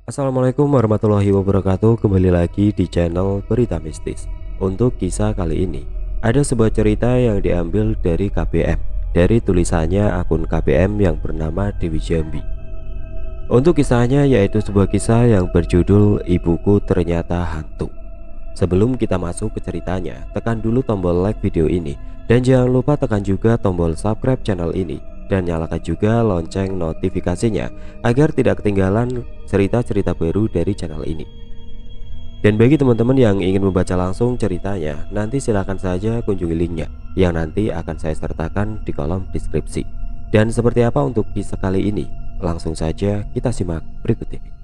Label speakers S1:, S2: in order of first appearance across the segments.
S1: Assalamualaikum warahmatullahi wabarakatuh. Kembali lagi di channel Berita Mistis. Untuk kisah kali ini, ada sebuah cerita yang diambil dari KBM, dari tulisannya akun KBM yang bernama Dewi Jambi. Untuk kisahnya yaitu sebuah kisah yang berjudul Ibuku Ternyata Hantu. Sebelum kita masuk ke ceritanya, tekan dulu tombol like video ini, dan jangan lupa tekan juga tombol subscribe channel ini, dan nyalakan juga lonceng notifikasinya agar tidak ketinggalan cerita-cerita baru dari channel ini. Dan bagi teman-teman yang ingin membaca langsung ceritanya, nanti silahkan saja kunjungi linknya yang nanti akan saya sertakan di kolom deskripsi. Dan seperti apa untuk kisah kali ini? Langsung saja kita simak berikut ini.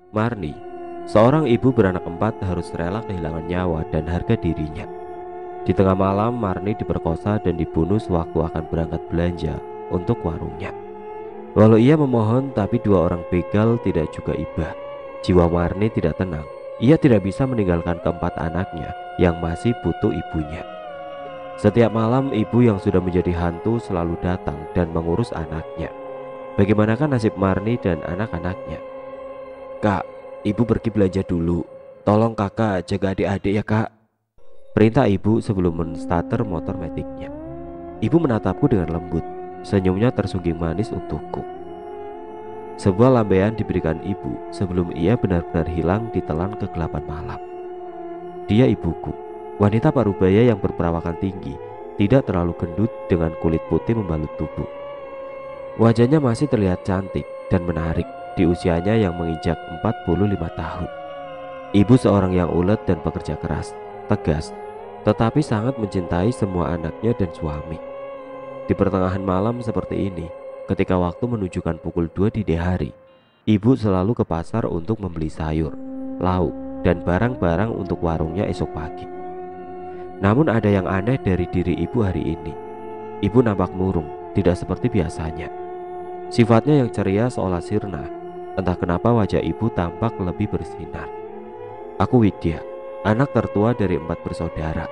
S1: Marni, seorang ibu beranak empat, harus rela kehilangan nyawa dan harga dirinya. Di tengah malam, Marni diperkosa dan dibunuh sewaktu akan berangkat belanja untuk warungnya. Walau ia memohon, tapi dua orang begal tidak juga ibah. Jiwa Marni tidak tenang. Ia tidak bisa meninggalkan keempat anaknya yang masih butuh ibunya. Setiap malam, ibu yang sudah menjadi hantu selalu datang dan mengurus anaknya. Bagaimanakah nasib Marni dan anak-anaknya? "Kak, ibu pergi belanja dulu. Tolong kakak jaga adik-adik ya kak," perintah ibu sebelum menstarter motor metiknya. Ibu menatapku dengan lembut. Senyumnya tersungging manis untukku. Sebuah lambaian diberikan ibu sebelum ia benar-benar hilang di telan kegelapan malam. Dia ibuku, wanita parubaya yang berperawakan tinggi, tidak terlalu gendut dengan kulit putih membalut tubuh. Wajahnya masih terlihat cantik dan menarik di usianya yang menginjak 45 tahun. Ibu seorang yang ulet dan pekerja keras, tegas, tetapi sangat mencintai semua anaknya dan suami. Di pertengahan malam seperti ini, ketika waktu menunjukkan pukul 2 dini hari, ibu selalu ke pasar untuk membeli sayur, lauk, dan barang-barang untuk warungnya esok pagi. Namun ada yang aneh dari diri ibu hari ini. Ibu nampak murung, tidak seperti biasanya. Sifatnya yang ceria seolah sirna. Entah kenapa wajah ibu tampak lebih bersinar. Aku Widya, anak tertua dari 4 bersaudara.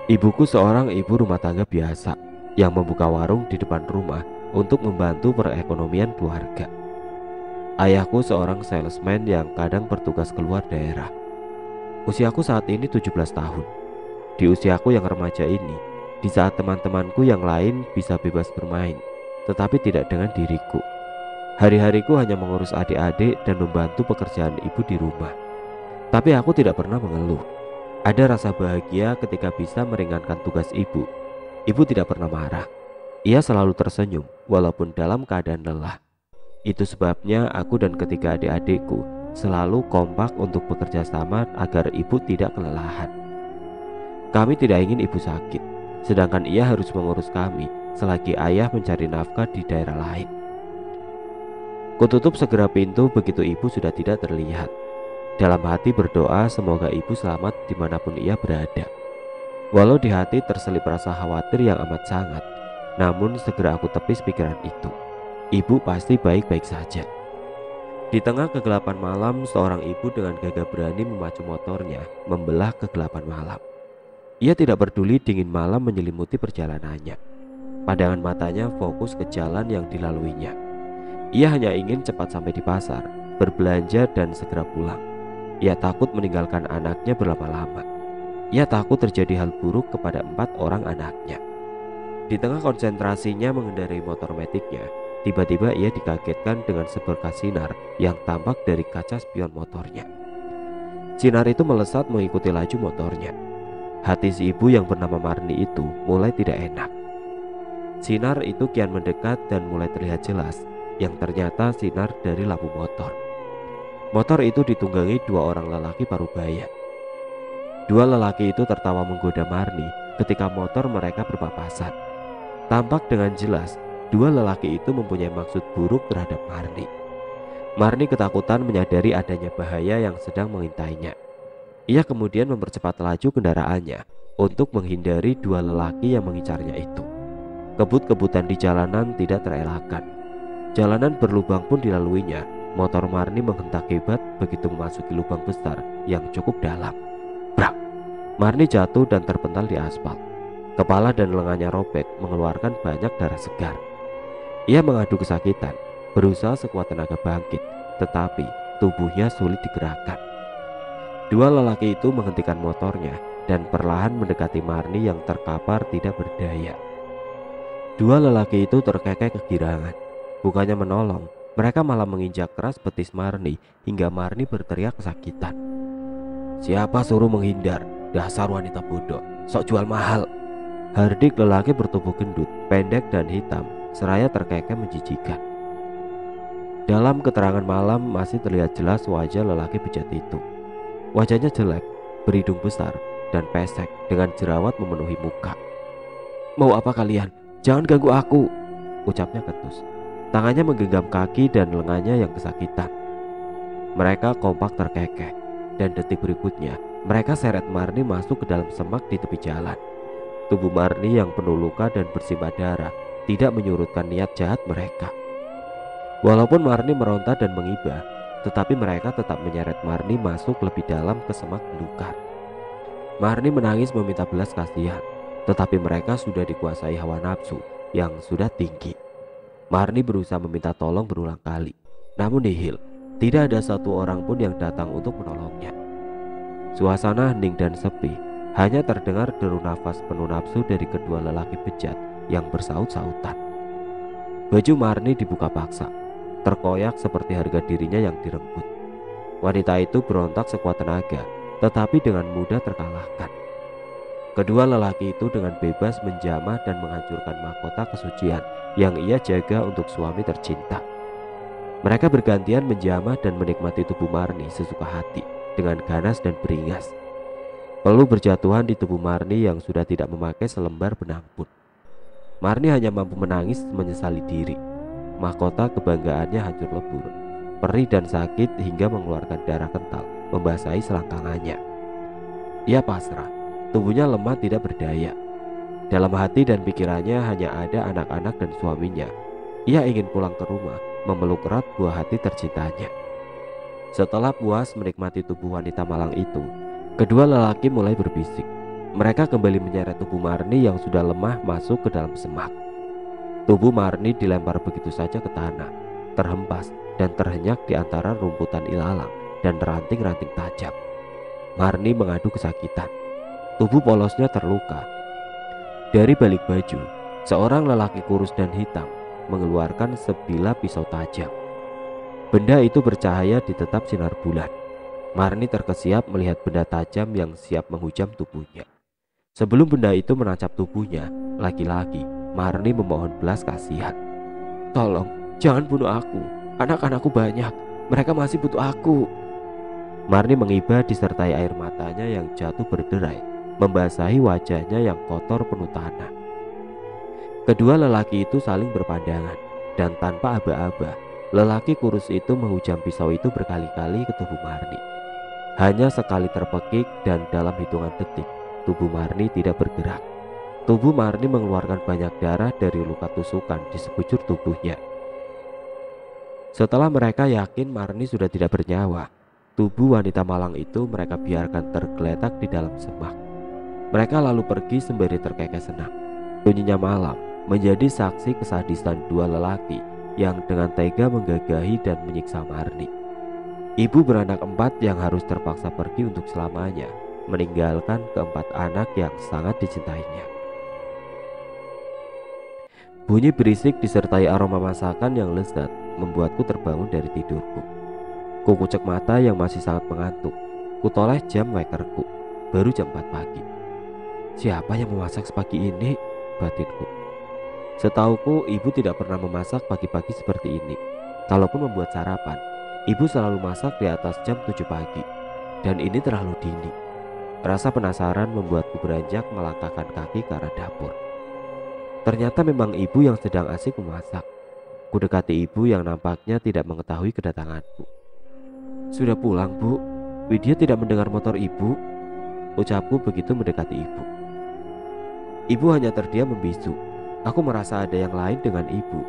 S1: Ibuku seorang ibu rumah tangga biasa yang membuka warung di depan rumah untuk membantu perekonomian keluarga. Ayahku seorang salesman yang kadang bertugas keluar daerah. Usiaku saat ini 17 tahun. Di usiaku yang remaja ini, di saat teman-temanku yang lain bisa bebas bermain, tetapi tidak dengan diriku. Hari-hariku hanya mengurus adik-adik dan membantu pekerjaan ibu di rumah. Tapi aku tidak pernah mengeluh. Ada rasa bahagia ketika bisa meringankan tugas ibu. Ibu tidak pernah marah. Ia selalu tersenyum walaupun dalam keadaan lelah. Itu sebabnya aku dan ketiga adik-adikku selalu kompak untuk bekerja sama agar ibu tidak kelelahan. Kami tidak ingin ibu sakit, sedangkan ia harus mengurus kami selagi ayah mencari nafkah di daerah lain. Kututup segera pintu begitu ibu sudah tidak terlihat. Dalam hati berdoa semoga ibu selamat dimanapun ia berada. Walau di hati terselip rasa khawatir yang amat sangat, namun segera aku tepis pikiran itu. Ibu pasti baik-baik saja. Di tengah kegelapan malam, seorang ibu dengan gagah berani memacu motornya membelah kegelapan malam. Ia tidak peduli dingin malam menyelimuti perjalanannya. Pandangan matanya fokus ke jalan yang dilaluinya. Ia hanya ingin cepat sampai di pasar, berbelanja dan segera pulang. Ia takut meninggalkan anaknya berlama-lama. Ia takut terjadi hal buruk kepada 4 orang anaknya. Di tengah konsentrasinya mengendarai motor metiknya, tiba-tiba ia dikagetkan dengan seberkas sinar yang tampak dari kaca spion motornya. Sinar itu melesat mengikuti laju motornya. Hati si ibu yang bernama Marni itu mulai tidak enak. Sinar itu kian mendekat dan mulai terlihat jelas, yang ternyata sinar dari lampu motor. Motor itu ditunggangi 2 orang lelaki parubaya. 2 lelaki itu tertawa menggoda Marni ketika motor mereka berpapasan. Tampak dengan jelas 2 lelaki itu mempunyai maksud buruk terhadap Marni. Marni ketakutan menyadari adanya bahaya yang sedang mengintainya. Ia kemudian mempercepat laju kendaraannya untuk menghindari 2 lelaki yang mengincarnya itu. Kebut-kebutan di jalanan tidak terelakkan. Jalanan berlubang pun dilaluinya. Motor Marni menghentak hebat begitu memasuki lubang besar yang cukup dalam. Brak! Marni jatuh dan terpental di aspal. Kepala dan lengannya robek, mengeluarkan banyak darah segar. Ia mengadu kesakitan, berusaha sekuat tenaga bangkit, tetapi tubuhnya sulit digerakkan. Dua lelaki itu menghentikan motornya dan perlahan mendekati Marni yang terkapar tidak berdaya. Dua lelaki itu terkekeh kegirangan. Bukannya menolong, mereka malah menginjak keras betis Marni hingga Marni berteriak kesakitan. "Siapa suruh menghindar? Dasar wanita bodoh, sok jual mahal." Hardik, lelaki bertubuh gendut, pendek dan hitam, seraya terkekeh menjijikan. Dalam keterangan malam masih terlihat jelas wajah lelaki bejat itu. Wajahnya jelek, berhidung besar dan pesek dengan jerawat memenuhi muka. "Mau apa kalian? Jangan ganggu aku," ucapnya ketus. Tangannya menggenggam kaki dan lengannya yang kesakitan. Mereka kompak terkekeh, dan detik berikutnya mereka seret Marni masuk ke dalam semak di tepi jalan. Tubuh Marni yang penuh luka dan bersimbah darah tidak menyurutkan niat jahat mereka. Walaupun Marni meronta dan mengibah, tetapi mereka tetap menyeret Marni masuk lebih dalam ke semak belukar. Marni menangis meminta belas kasihan, tetapi mereka sudah dikuasai hawa nafsu yang sudah tinggi. Marni berusaha meminta tolong berulang kali, namun nihil. Tidak ada satu orang pun yang datang untuk menolongnya. Suasana hening dan sepi, hanya terdengar deru nafas penuh nafsu dari kedua lelaki bejat yang bersaut-sautan. Baju Marni dibuka paksa, terkoyak seperti harga dirinya yang direnggut. Wanita itu berontak sekuat tenaga, tetapi dengan mudah terkalahkan. Kedua lelaki itu dengan bebas menjamah dan menghancurkan mahkota kesucian yang ia jaga untuk suami tercinta. Mereka bergantian menjamah dan menikmati tubuh Marni sesuka hati dengan ganas dan beringas. Peluh berjatuhan di tubuh Marni yang sudah tidak memakai selembar benang pun. Marni hanya mampu menangis menyesali diri. Mahkota kebanggaannya hancur lebur, perih dan sakit hingga mengeluarkan darah kental membasahi selangkangannya. Ia pasrah. Tubuhnya lemah tidak berdaya. Dalam hati dan pikirannya hanya ada anak-anak dan suaminya. Ia ingin pulang ke rumah, memeluk erat buah hati tercintanya. Setelah puas menikmati tubuh wanita malang itu, kedua lelaki mulai berbisik. Mereka kembali menyeret tubuh Marni yang sudah lemah masuk ke dalam semak. Tubuh Marni dilempar begitu saja ke tanah, terhempas dan terhenyak di antara rumputan ilalang dan ranting-ranting tajam. Marni mengadu kesakitan. Tubuh polosnya terluka. Dari balik baju, seorang lelaki kurus dan hitam mengeluarkan sebilah pisau tajam. Benda itu bercahaya di tetap sinar bulan. Marni terkesiap melihat benda tajam yang siap menghujam tubuhnya. Sebelum benda itu menancap tubuhnya, lagi-lagi Marni memohon belas kasihan. "Tolong, jangan bunuh aku. Anak-anakku banyak. Mereka masih butuh aku." Marni mengibah disertai air matanya yang jatuh berderai, membasahi wajahnya yang kotor penuh tanah. Kedua lelaki itu saling berpandangan, dan tanpa aba-aba, lelaki kurus itu menghujam pisau itu berkali-kali ke tubuh Marni. Hanya sekali terpekik dan dalam hitungan detik, tubuh Marni tidak bergerak. Tubuh Marni mengeluarkan banyak darah dari luka tusukan di sekujur tubuhnya. Setelah mereka yakin Marni sudah tidak bernyawa, tubuh wanita malang itu mereka biarkan tergeletak di dalam semak. Mereka lalu pergi sembari terkekeh senang. Sunyinya malam menjadi saksi kesadisan dua lelaki yang dengan tega menggagahi dan menyiksa Marni. Ibu beranak 4 yang harus terpaksa pergi untuk selamanya, meninggalkan keempat anak yang sangat dicintainya. Bunyi berisik disertai aroma masakan yang lezat membuatku terbangun dari tidurku. Kukucek mata yang masih sangat mengantuk. Kutoleh jam wekerku, baru jam 4 pagi. Siapa yang memasak sepagi ini? Batinku. Setauku ibu tidak pernah memasak pagi-pagi seperti ini. Kalaupun membuat sarapan, ibu selalu masak di atas jam 7 pagi. Dan ini terlalu dini. Rasa penasaran membuatku beranjak melangkahkan kaki ke arah dapur. Ternyata memang ibu yang sedang asik memasak. Kudekati ibu yang nampaknya tidak mengetahui kedatanganku. "Sudah pulang, Bu? Widya tidak mendengar motor ibu," ucapku begitu mendekati ibu. Ibu hanya terdiam membisu. Aku merasa ada yang lain dengan ibu.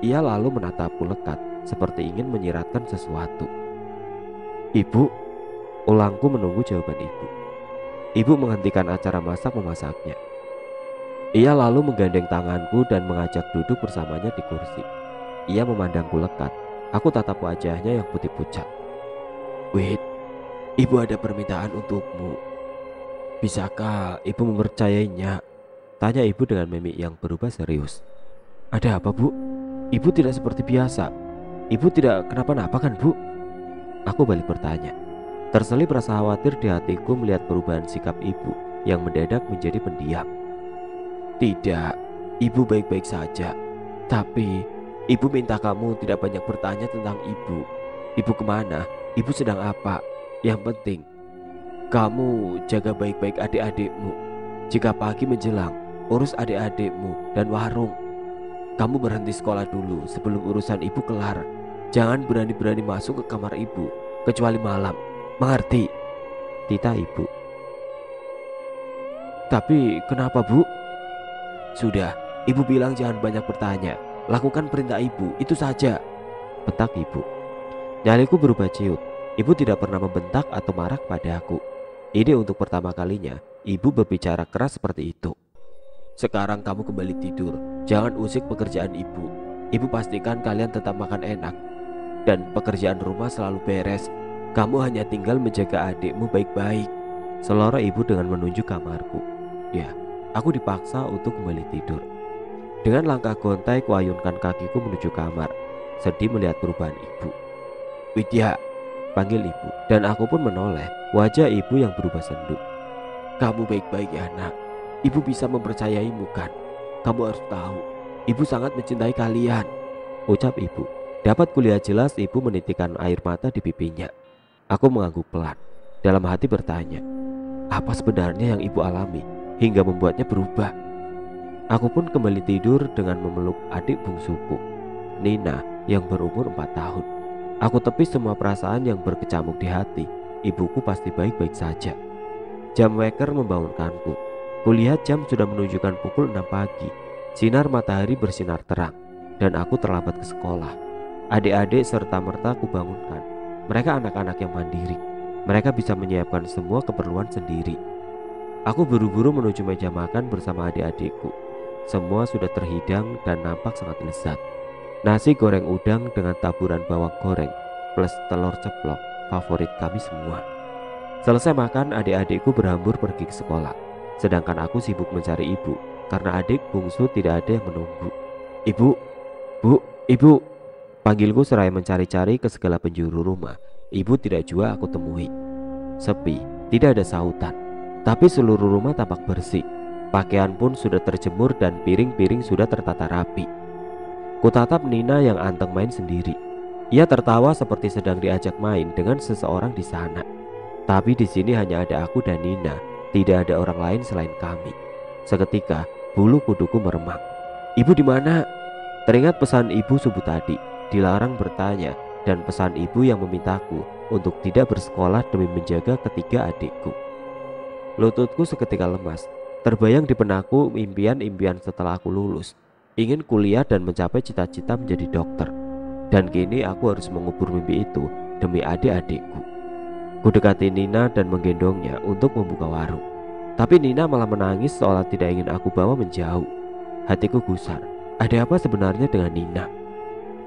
S1: Ia lalu menatapku lekat, seperti ingin menyiratkan sesuatu. "Ibu," ulangku menunggu jawaban ibu. Ibu menghentikan acara masak-memasaknya. Ia lalu menggandeng tanganku dan mengajak duduk bersamanya di kursi. Ia memandangku lekat. Aku tatap wajahnya yang putih pucat. "Wait, ibu ada permintaan untukmu. Bisakah ibu mempercayainya?" tanya ibu dengan mimik yang berubah serius. "Ada apa, Bu? Ibu tidak seperti biasa. Ibu tidak kenapa-napa kan, Bu?" Aku balik bertanya. Terselip rasa khawatir di hatiku melihat perubahan sikap ibu yang mendadak menjadi pendiam. "Tidak, ibu baik-baik saja. Tapi ibu minta kamu tidak banyak bertanya tentang ibu. Ibu kemana? Ibu sedang apa? Yang penting kamu jaga baik-baik adik-adikmu. Jika pagi menjelang, urus adik-adikmu dan warung. Kamu berhenti sekolah dulu sebelum urusan ibu kelar. Jangan berani-berani masuk ke kamar ibu kecuali malam. Mengerti?" titah ibu. "Tapi kenapa, Bu?" "Sudah, ibu bilang jangan banyak bertanya. Lakukan perintah ibu, itu saja," bentak ibu. Nyaliku berubah ciut. Ibu tidak pernah membentak atau marah padaku. Ini untuk pertama kalinya ibu berbicara keras seperti itu. "Sekarang kamu kembali tidur. Jangan usik pekerjaan ibu. Ibu pastikan kalian tetap makan enak. Dan pekerjaan rumah selalu beres. Kamu hanya tinggal menjaga adikmu baik-baik," selora ibu dengan menunjuk kamarku. Ya, aku dipaksa untuk kembali tidur. Dengan langkah gontai kuayunkan kakiku menuju kamar, sedih melihat perubahan ibu. "Widya," panggil ibu, dan aku pun menoleh. Wajah ibu yang berubah sendu. "Kamu baik-baik ya, nak. Ibu bisa mempercayaimu kan? Kamu harus tahu, ibu sangat mencintai kalian," ucap ibu. Dapat kulihat jelas ibu menitikkan air mata di pipinya. Aku mengangguk pelan. Dalam hati bertanya, apa sebenarnya yang ibu alami hingga membuatnya berubah? Aku pun kembali tidur dengan memeluk adik bungsuku, Nina, yang berumur 4 tahun. Aku tepis semua perasaan yang berkecamuk di hati. Ibuku pasti baik-baik saja. Jam weker membangunkanku. Kulihat jam sudah menunjukkan pukul 6 pagi. Sinar matahari bersinar terang, dan aku terlambat ke sekolah. Adik-adik serta-merta kubangunkan. Mereka anak-anak yang mandiri. Mereka bisa menyiapkan semua keperluan sendiri. Aku buru-buru menuju meja makan bersama adik-adikku. Semua sudah terhidang dan nampak sangat lezat. Nasi goreng udang dengan taburan bawang goreng plus telur ceplok, favorit kami semua. Selesai makan, adik-adikku berhambur pergi ke sekolah. Sedangkan aku sibuk mencari ibu, karena adik bungsu tidak ada yang menunggu. "Ibu, Bu, ibu," panggilku seraya mencari-cari ke segala penjuru rumah. Ibu tidak jua aku temui. Sepi, tidak ada sautan. Tapi seluruh rumah tampak bersih. Pakaian pun sudah terjemur dan piring-piring sudah tertata rapi. Kutatap Nina yang anteng main sendiri. Ia tertawa seperti sedang diajak main dengan seseorang di sana. Tapi di sini hanya ada aku dan Nina. Tidak ada orang lain selain kami. Seketika bulu kuduku meremang. "Ibu di mana?" Teringat pesan ibu subuh tadi. Dilarang bertanya, dan pesan ibu yang memintaku untuk tidak bersekolah demi menjaga ketiga adikku. Lututku seketika lemas. Terbayang di benakku impian-impian setelah aku lulus. Ingin kuliah dan mencapai cita-cita menjadi dokter. Dan kini aku harus mengubur mimpi itu demi adik-adikku. Kudekati Nina dan menggendongnya untuk membuka warung. Tapi Nina malah menangis seolah tidak ingin aku bawa menjauh. Hatiku gusar. Ada apa sebenarnya dengan Nina?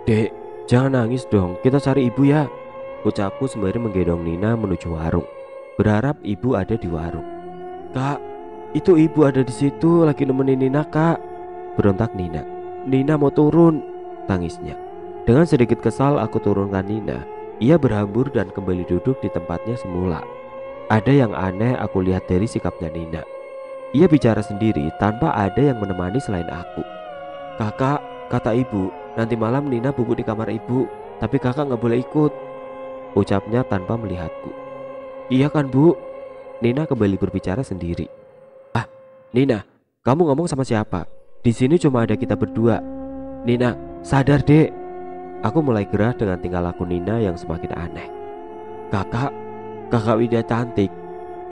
S1: "Dek, jangan nangis dong, kita cari ibu ya," ucapku sembari menggendong Nina menuju warung. Berharap ibu ada di warung. "Kak, itu ibu ada di situ lagi nemenin Nina, Kak," berontak Nina. "Nina mau turun," tangisnya. Dengan sedikit kesal aku turunkan Nina. Ia berhambur dan kembali duduk di tempatnya semula. Ada yang aneh aku lihat dari sikapnya Nina. Ia bicara sendiri tanpa ada yang menemani selain aku. "Kakak, kata ibu, nanti malam Nina bubuk di kamar ibu, tapi kakak gak boleh ikut," ucapnya tanpa melihatku. "Iya kan, Bu?" Nina kembali berbicara sendiri. "Ah, Nina, kamu ngomong sama siapa? Di sini cuma ada kita berdua." "Nina, sadar, Dek." Aku mulai gerah dengan tingkah laku Nina yang semakin aneh. Kakak Widya cantik,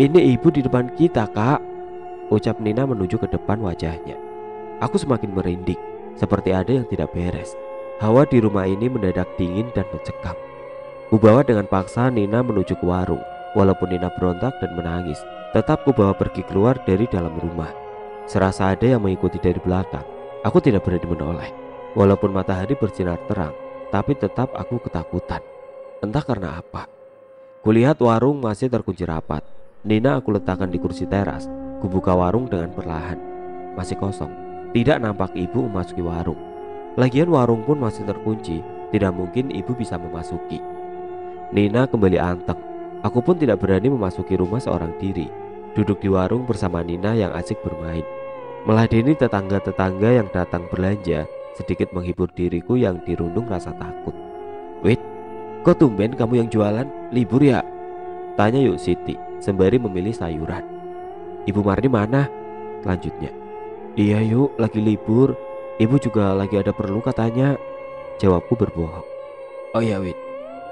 S1: ini ibu di depan kita, Kak," ucap Nina menuju ke depan wajahnya. Aku semakin merinding, seperti ada yang tidak beres. Hawa di rumah ini mendadak dingin dan mencekam. Kubawa dengan paksa Nina menuju ke warung. Walaupun Nina berontak dan menangis, tetap kubawa pergi keluar dari dalam rumah. Serasa ada yang mengikuti dari belakang. Aku tidak berani menoleh. Walaupun matahari bersinar terang, tapi tetap aku ketakutan. Entah karena apa. Kulihat warung masih terkunci rapat. Nina aku letakkan di kursi teras. Kubuka warung dengan perlahan. Masih kosong. Tidak nampak ibu memasuki warung. Lagian warung pun masih terkunci. Tidak mungkin ibu bisa memasuki. Nina kembali anteng. Aku pun tidak berani memasuki rumah seorang diri. Duduk di warung bersama Nina yang asik bermain. Meladeni tetangga-tetangga yang datang belanja, sedikit menghibur diriku yang dirundung rasa takut. "Wait, kok tumben kamu yang jualan? Libur ya?" tanya Yuk Siti sembari memilih sayuran. "Ibu Marni mana?" lanjutnya. "Iya Yuk, lagi libur. Ibu juga lagi ada perlu katanya," jawabku berbohong. "Oh iya Wit,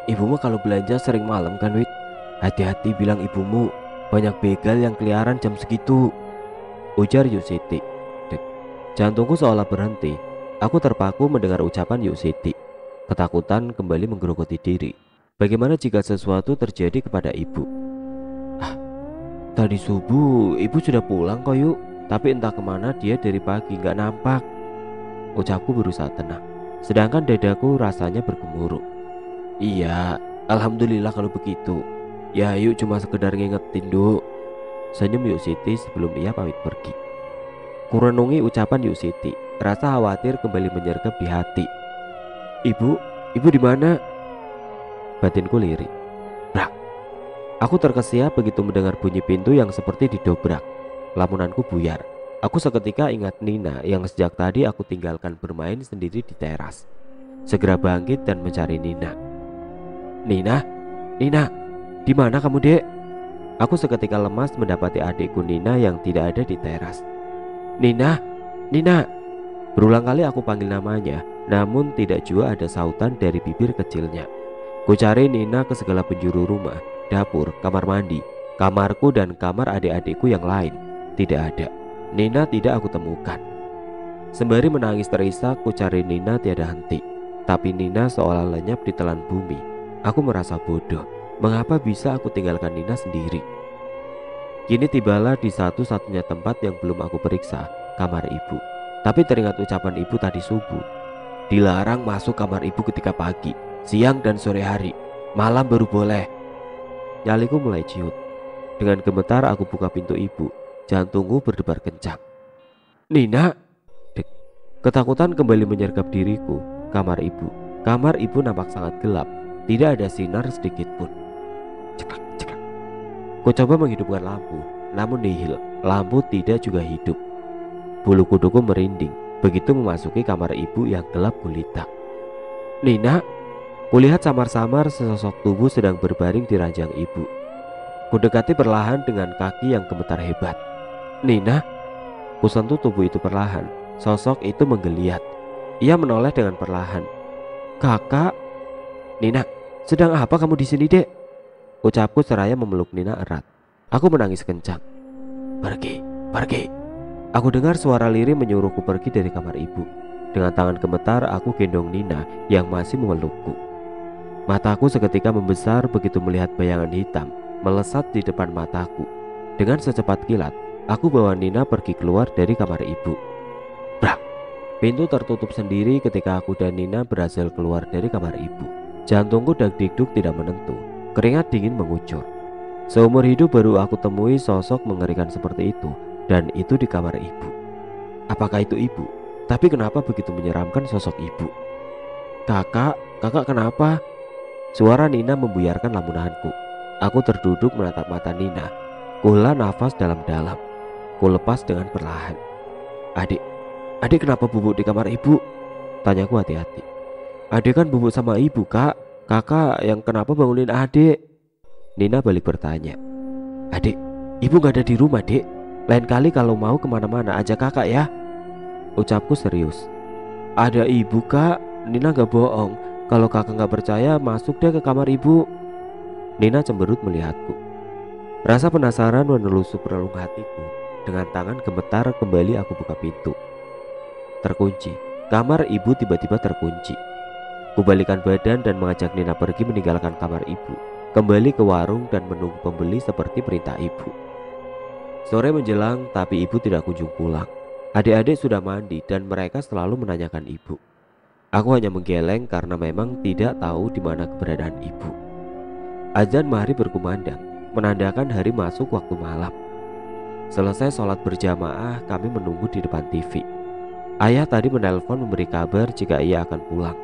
S1: ibumu kalau belanja sering malam kan Wit? Hati-hati bilang ibumu, banyak begal yang keliaran jam segitu," ujar Yuk Siti. Dek, jantungku seolah berhenti. Aku terpaku mendengar ucapan Yuk Siti. Ketakutan kembali menggerogoti diri. Bagaimana jika sesuatu terjadi kepada ibu? "Ah, tadi subuh ibu sudah pulang kok Yuk. Tapi entah kemana dia dari pagi, nggak nampak," ucapku berusaha tenang. Sedangkan dadaku rasanya bergemuruh. "Iya, alhamdulillah kalau begitu. Ya Yuk cuma sekedar ngingetin Duk," senyum Yuk Siti sebelum ia pamit pergi. Kurenungi ucapan Yuk Siti. Rasa khawatir kembali menyergap di hati. Ibu di mana?" Batinku lirik. Brak. Aku terkesiap begitu mendengar bunyi pintu yang seperti didobrak. Lamunanku buyar. Aku seketika ingat Nina yang sejak tadi aku tinggalkan bermain sendiri di teras. Segera bangkit dan mencari Nina. Nina, di mana kamu dek?" Aku seketika lemas mendapati adikku Nina yang tidak ada di teras. Nina. Berulang kali aku panggil namanya, namun tidak juga ada sautan dari bibir kecilnya. Ku cari Nina ke segala penjuru rumah, dapur, kamar mandi, kamarku dan kamar adik-adikku yang lain. Tidak ada. Nina tidak aku temukan. Sembari menangis terisak, ku cari Nina tiada henti. Tapi Nina seolah lenyap di telan bumi. Aku merasa bodoh. Mengapa bisa aku tinggalkan Nina sendiri? Kini tibalah di satu-satunya tempat yang belum aku periksa, kamar ibu. Tapi teringat ucapan ibu tadi subuh. Dilarang masuk kamar ibu ketika pagi, siang dan sore hari. Malam baru boleh. Nyaliku mulai ciut. Dengan gemetar aku buka pintu ibu. Jantungku berdebar kencang. Nina. Dek. Ketakutan kembali menyergap diriku. Kamar ibu. Kamar ibu nampak sangat gelap. Tidak ada sinar sedikit pun. Ceklak. Ku coba menghidupkan lampu, namun nihil. Lampu tidak juga hidup. Bulu kuduku merinding begitu memasuki kamar ibu yang gelap gulita. Nina. Kulihat samar-samar sesosok tubuh sedang berbaring di ranjang ibu. Kudekati perlahan dengan kaki yang gemetar hebat. Nina. Kusentuh tubuh itu perlahan. Sosok itu menggeliat. Ia menoleh dengan perlahan. Kakak. Nina, sedang apa kamu di sini dek? Ucapku seraya memeluk Nina erat. Aku menangis kencang. Pergi. Aku dengar suara lirih menyuruhku pergi dari kamar ibu. Dengan tangan gemetar aku gendong Nina yang masih memelukku. Mataku seketika membesar begitu melihat bayangan hitam melesat di depan mataku. Dengan secepat kilat, aku bawa Nina pergi keluar dari kamar ibu. Brak! Pintu tertutup sendiri ketika aku dan Nina berhasil keluar dari kamar ibu. Jantungku dag-digduk tidak menentu. Keringat dingin mengucur. Seumur hidup baru aku temui sosok mengerikan seperti itu. Dan itu di kamar ibu. Apakah itu ibu? Tapi kenapa begitu menyeramkan sosok ibu? Kakak kenapa? Suara Nina membuyarkan lamunanku. Aku terduduk menatap mata Nina. Kuhela nafas dalam-dalam. Kulepas dengan perlahan. Adik kenapa bubuk di kamar ibu? Tanyaku hati-hati. Adik kan bubuk sama ibu kak. Kakak yang kenapa bangunin adik? Nina balik bertanya. Adik, ibu gak ada di rumah dek. Lain kali kalau mau kemana-mana ajak kakak ya. Ucapku serius. Ada ibu kak. Nina gak bohong. Kalau kakak gak percaya masuk deh ke kamar ibu. Nina cemberut melihatku. Rasa penasaran menelusuk relung hatiku. Dengan tangan gemetar kembali aku buka pintu. Terkunci. Kamar ibu tiba-tiba terkunci. Kubalikan badan dan mengajak Nina pergi meninggalkan kamar ibu, kembali ke warung dan menunggu pembeli seperti perintah ibu. Sore menjelang tapi ibu tidak kunjung pulang. Adik-adik sudah mandi dan mereka selalu menanyakan ibu. Aku hanya menggeleng karena memang tidak tahu di mana keberadaan ibu. Azan maghrib berkumandang, menandakan hari masuk waktu malam. Selesai sholat berjamaah, kami menunggu di depan TV. Ayah tadi menelpon memberi kabar jika ia akan pulang.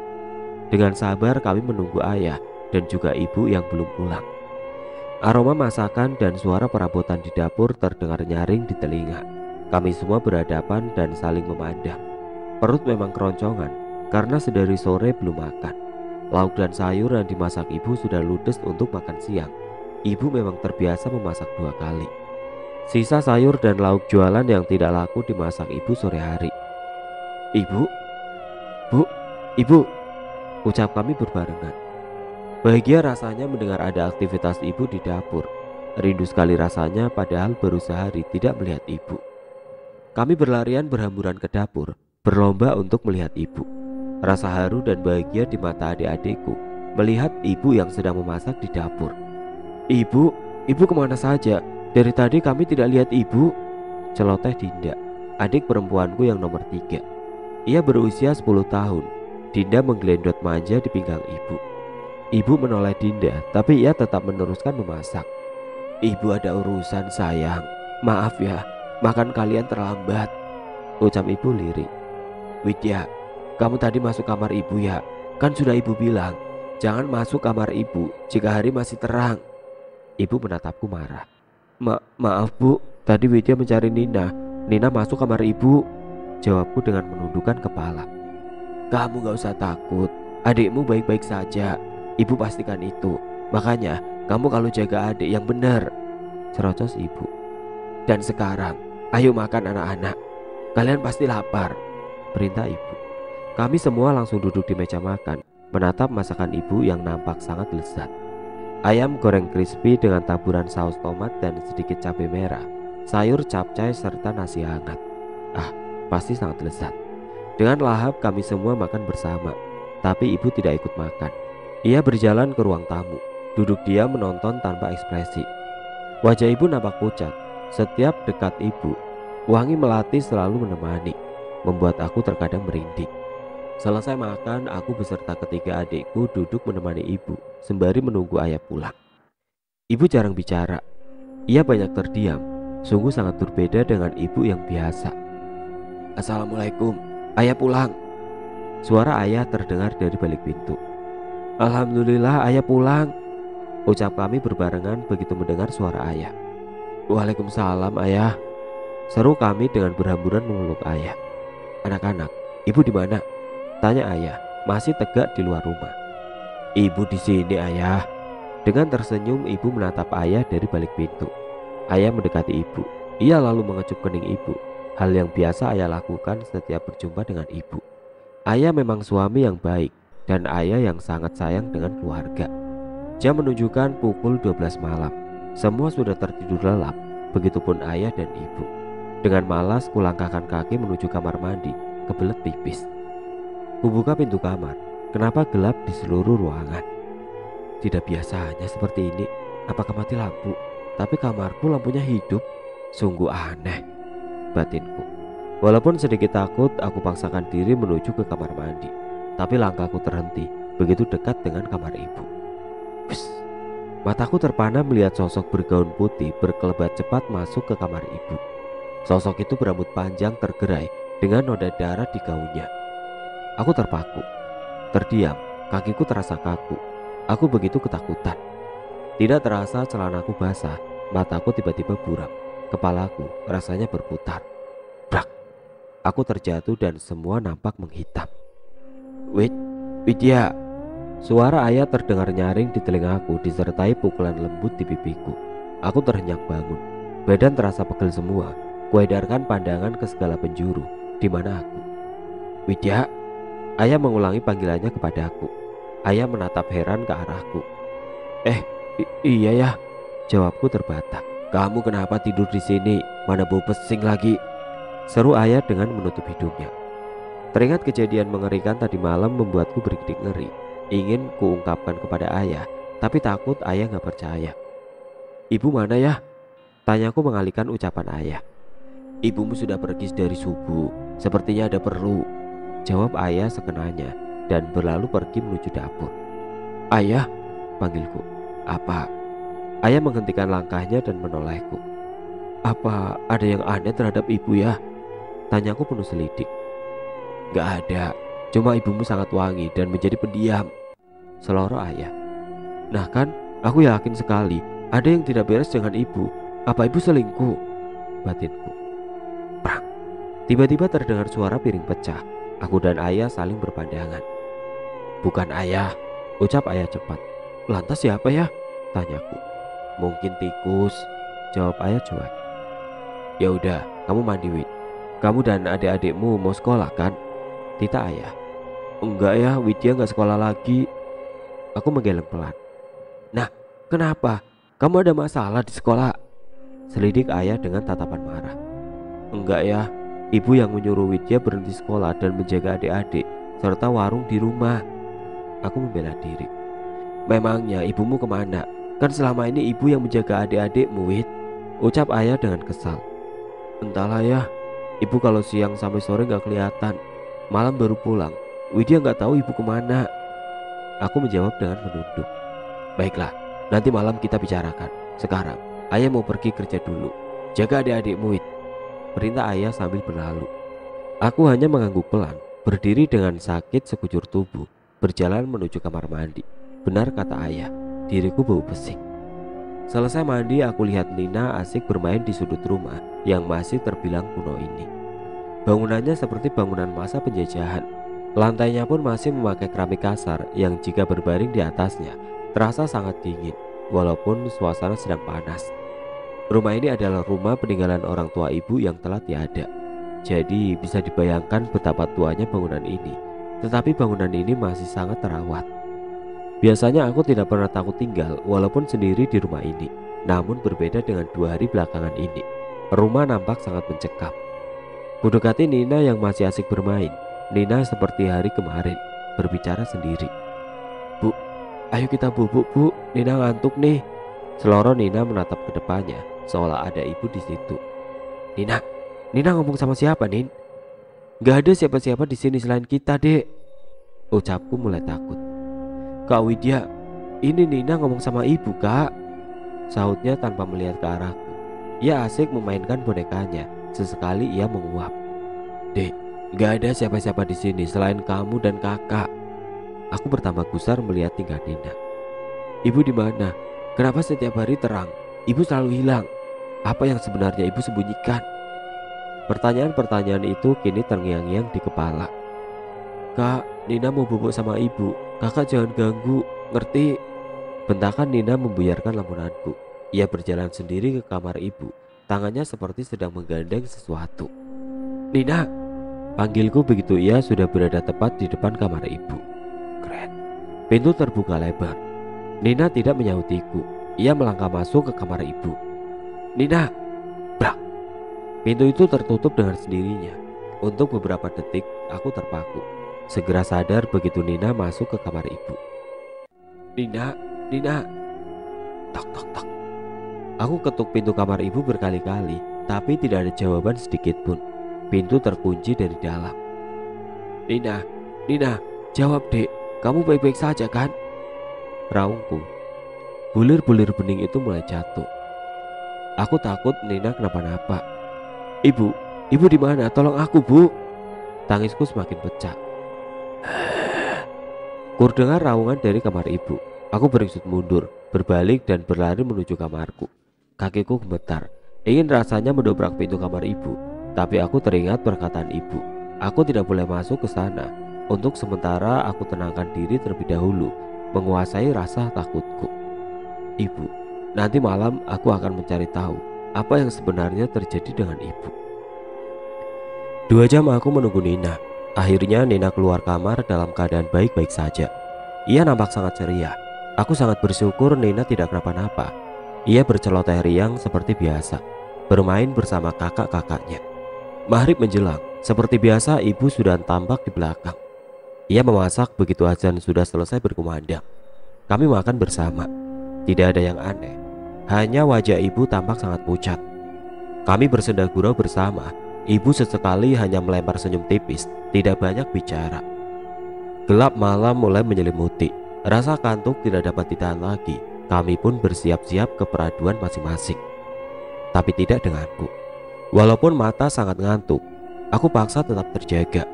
S1: Dengan sabar kami menunggu ayah dan juga ibu yang belum pulang. Aroma masakan dan suara perabotan di dapur terdengar nyaring di telinga. Kami semua berhadapan dan saling memandang. Perut memang keroncongan karena sedari sore belum makan. Lauk dan sayur yang dimasak ibu sudah ludes untuk makan siang. Ibu memang terbiasa memasak 2 kali. Sisa sayur dan lauk jualan yang tidak laku dimasak ibu sore hari. Ibu, bu, ibu, ucap kami berbarengan. Bahagia rasanya mendengar ada aktivitas ibu di dapur. Rindu sekali rasanya padahal baru sehari tidak melihat ibu. Kami berlarian berhamburan ke dapur, berlomba untuk melihat ibu. Rasa haru dan bahagia di mata adik-adikku melihat ibu yang sedang memasak di dapur. Ibu kemana saja? Dari tadi kami tidak lihat ibu, celoteh Dinda, adik perempuanku yang nomor 3. Ia berusia 10 tahun. Dinda menggelendot manja di pinggang ibu. Ibu menoleh Dinda, tapi ia tetap meneruskan memasak. Ibu ada urusan sayang, maaf ya, makan kalian terlambat, ucap ibu lirik. Widya, kamu tadi masuk kamar ibu ya? Kan sudah ibu bilang, jangan masuk kamar ibu jika hari masih terang. Ibu menatapku marah. Maaf bu, tadi Widya mencari Nina. Nina masuk kamar ibu, jawabku dengan menundukkan kepala. Kamu gak usah takut, adikmu baik-baik saja. Ibu pastikan itu. Makanya kamu kalau jaga adik yang benar, cerocos ibu. Dan sekarang ayo makan anak-anak, kalian pasti lapar, perintah ibu. Kami semua langsung duduk di meja makan, menatap masakan ibu yang nampak sangat lezat. Ayam goreng crispy dengan taburan saus tomat dan sedikit cabai merah, sayur capcay serta nasi hangat. Pasti sangat lezat. Dengan lahap kami semua makan bersama. Tapi ibu tidak ikut makan. Ia berjalan ke ruang tamu, duduk diam menonton tanpa ekspresi. Wajah ibu nampak pucat. Setiap dekat ibu, wangi melati selalu menemani, membuat aku terkadang merinding. Selesai makan, aku beserta ketiga adikku duduk menemani ibu sembari menunggu ayah pulang. Ibu jarang bicara. Ia banyak terdiam. Sungguh sangat berbeda dengan ibu yang biasa. Assalamualaikum, ayah pulang. Suara ayah terdengar dari balik pintu. Alhamdulillah ayah pulang, ucap kami berbarengan begitu mendengar suara ayah. Waalaikumsalam ayah, seru kami dengan berhamburan memeluk ayah. Anak-anak, ibu di mana? Tanya ayah, masih tegak di luar rumah. Ibu di sini ayah. Dengan tersenyum ibu menatap ayah dari balik pintu. Ayah mendekati ibu. Ia lalu mengecup kening ibu. Hal yang biasa ayah lakukan setiap berjumpa dengan ibu. Ayah memang suami yang baik dan ayah yang sangat sayang dengan keluarga. Jam menunjukkan pukul 12 malam. Semua sudah tertidur lelap, begitupun ayah dan ibu. Dengan malas kulangkahkan kaki menuju kamar mandi, kebelet pipis. Kubuka pintu kamar. Kenapa gelap di seluruh ruangan? Tidak biasanya seperti ini. Apakah mati lampu? Tapi kamarku lampunya hidup. Sungguh aneh, batinku. Walaupun sedikit takut, aku paksakan diri menuju ke kamar mandi. Tapi langkahku terhenti begitu dekat dengan kamar ibu. Psst. Mataku terpana melihat sosok bergaun putih berkelebat cepat masuk ke kamar ibu. Sosok itu berambut panjang tergerai dengan noda darah di gaunnya. Aku terpaku, terdiam, kakiku terasa kaku. Aku begitu ketakutan. Tidak terasa celanaku basah, mataku tiba-tiba buram. Kepalaku rasanya berputar. Brak. Aku terjatuh dan semua nampak menghitam. Widya. Suara ayah terdengar nyaring di telingaku disertai pukulan lembut di pipiku. Aku terhenyak bangun. Badan terasa pegel semua. Kuedarkan pandangan ke segala penjuru. Di mana aku? Widya. Ayah mengulangi panggilannya kepadaku. Ayah menatap heran ke arahku. Iya ya, jawabku terbatak. Kamu kenapa tidur di sini? Mana bau pesing lagi? Seru ayah dengan menutup hidungnya. Teringat kejadian mengerikan tadi malam membuatku bergidik ngeri. Ingin kuungkapkan kepada ayah, tapi takut ayah gak percaya. "Ibu mana ya?" tanyaku mengalihkan ucapan ayah. "Ibumu sudah pergi dari subuh, sepertinya ada perlu," jawab ayah sekenanya dan berlalu pergi menuju dapur. "Ayah," panggilku. "Apa?" Ayah menghentikan langkahnya dan menolehku. "Apa ada yang aneh terhadap ibu ya?" tanyaku penuh selidik. "Gak ada, cuma ibumu sangat wangi dan menjadi pendiam," seloroh ayah. "Nah kan, aku yakin sekali ada yang tidak beres dengan ibu. Apa ibu selingkuh?" batinku. Prang. Tiba-tiba terdengar suara piring pecah. Aku dan ayah saling berpandangan. "Bukan ayah," ucap ayah cepat. "Lantas siapa ya?" tanyaku. "Mungkin tikus," jawab ayah cuek. "Ya udah, kamu mandi, Wid. Kamu dan adik-adikmu mau sekolah kan?" tita ayah. "Enggak ya, Widya nggak sekolah lagi." Aku menggeleng pelan. "Nah, kenapa? Kamu ada masalah di sekolah?" selidik ayah dengan tatapan marah. "Enggak ya, ibu yang menyuruh Widya berhenti sekolah dan menjaga adik-adik serta warung di rumah." Aku membela diri. "Memangnya ibumu kemana? Kan selama ini ibu yang menjaga adik-adikmu, Wid," ucap ayah dengan kesal. "Entahlah ya, ibu kalau siang sampai sore gak kelihatan, malam baru pulang. Widya gak tahu ibu kemana." Aku menjawab dengan menunduk. "Baiklah, nanti malam kita bicarakan. Sekarang ayah mau pergi kerja dulu. Jaga adik-adikmu, Wid," perintah ayah sambil berlalu. Aku hanya mengangguk pelan, berdiri dengan sakit sekujur tubuh, berjalan menuju kamar mandi. Benar kata ayah, diriku bau pesing. Selesai mandi, aku lihat Nina asik bermain di sudut rumah yang masih terbilang kuno ini. Bangunannya seperti bangunan masa penjajahan. Lantainya pun masih memakai keramik kasar yang jika berbaring di atasnya terasa sangat dingin, walaupun suasana sedang panas. Rumah ini adalah rumah peninggalan orang tua ibu yang telah tiada. Jadi bisa dibayangkan betapa tuanya bangunan ini. Tetapi bangunan ini masih sangat terawat. Biasanya aku tidak pernah takut tinggal walaupun sendiri di rumah ini. Namun berbeda dengan 2 hari belakangan ini. Rumah nampak sangat mencekam. Kudekati Nina yang masih asik bermain. Nina seperti hari kemarin berbicara sendiri. "Bu, ayo kita bubuk, Bu. Nina ngantuk nih." Seloro Nina menatap ke depannya seolah ada ibu di situ. Nina ngomong sama siapa, Nin?" "Gak ada siapa-siapa di sini selain kita, Dek," ucapku mulai takut. "Kak Widya, ini Nina ngomong sama ibu, Kak," sahutnya tanpa melihat ke arahku. Ia asik memainkan bonekanya. Sesekali ia menguap. "Dek, gak ada siapa-siapa di sini selain kamu dan kakak." Aku bertambah gusar melihat tingkah Nina. "Ibu di mana? Kenapa setiap hari terang? Ibu selalu hilang. Apa yang sebenarnya ibu sembunyikan?" Pertanyaan-pertanyaan itu kini terngiang-ngiang di kepala. "Kak, Nina mau bubuk sama ibu. Kakak jangan ganggu, ngerti?" Bentakan Nina membuyarkan lamunanku. Ia berjalan sendiri ke kamar ibu. Tangannya seperti sedang menggandeng sesuatu. "Nina!" panggilku begitu ia sudah berada tepat di depan kamar ibu. Kret. Pintu terbuka lebar. Nina tidak menyautiku. Ia melangkah masuk ke kamar ibu. "Nina!" Brak. Pintu itu tertutup dengan sendirinya. Untuk beberapa detik aku terpaku. Segera sadar begitu Nina masuk ke kamar ibu. Nina. Tok tok tok. Aku ketuk pintu kamar ibu berkali-kali, tapi tidak ada jawaban sedikit pun. Pintu terkunci dari dalam. Nina, jawab, Dek. Kamu baik-baik saja kan?" raungku. Bulir-bulir bening itu mulai jatuh. Aku takut Nina kenapa-napa. Ibu di mana? Tolong aku, Bu." Tangisku semakin pecah. Kurdengar raungan dari kamar ibu. Aku beringsut mundur, berbalik dan berlari menuju kamarku. Kakiku gemetar, ingin rasanya mendobrak pintu kamar ibu. Tapi aku teringat perkataan ibu. Aku tidak boleh masuk ke sana. Untuk sementara aku tenangkan diri terlebih dahulu, menguasai rasa takutku. "Ibu, nanti malam aku akan mencari tahu apa yang sebenarnya terjadi dengan ibu." 2 jam aku menunggu Nina. Akhirnya Nina keluar kamar dalam keadaan baik-baik saja. Ia nampak sangat ceria. Aku sangat bersyukur Nina tidak kenapa-napa. Ia berceloteh riang seperti biasa, bermain bersama kakak-kakaknya. Maghrib menjelang, Seperti biasa, ibu sudah tampak di belakang. Ia memasak begitu azan sudah selesai berkumandang. Kami makan bersama. Tidak ada yang aneh. Hanya wajah ibu tampak sangat pucat. Kami bersenda gurau bersama. Ibu sesekali hanya melempar senyum tipis, tidak banyak bicara. Gelap malam mulai menyelimuti. Rasa kantuk tidak dapat ditahan lagi. Kami pun bersiap-siap ke peraduan masing-masing. Tapi tidak denganku. Walaupun mata sangat ngantuk, aku paksa tetap terjaga.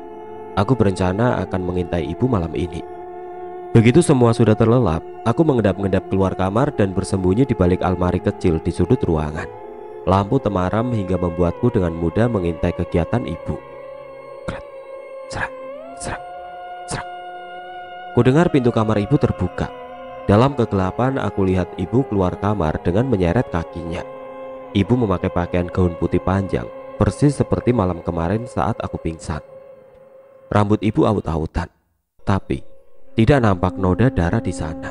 S1: Aku berencana akan mengintai ibu malam ini. Begitu semua sudah terlelap, aku mengendap-endap keluar kamar dan bersembunyi di balik almari kecil di sudut ruangan. Lampu temaram hingga membuatku dengan mudah mengintai kegiatan ibu. Kret, serak, serak, serak. Kudengar pintu kamar ibu terbuka. Dalam kegelapan aku lihat ibu keluar kamar dengan menyeret kakinya. Ibu memakai pakaian gaun putih panjang, persis seperti malam kemarin saat aku pingsan. Rambut ibu awut-awutan, tapi tidak nampak noda darah di sana.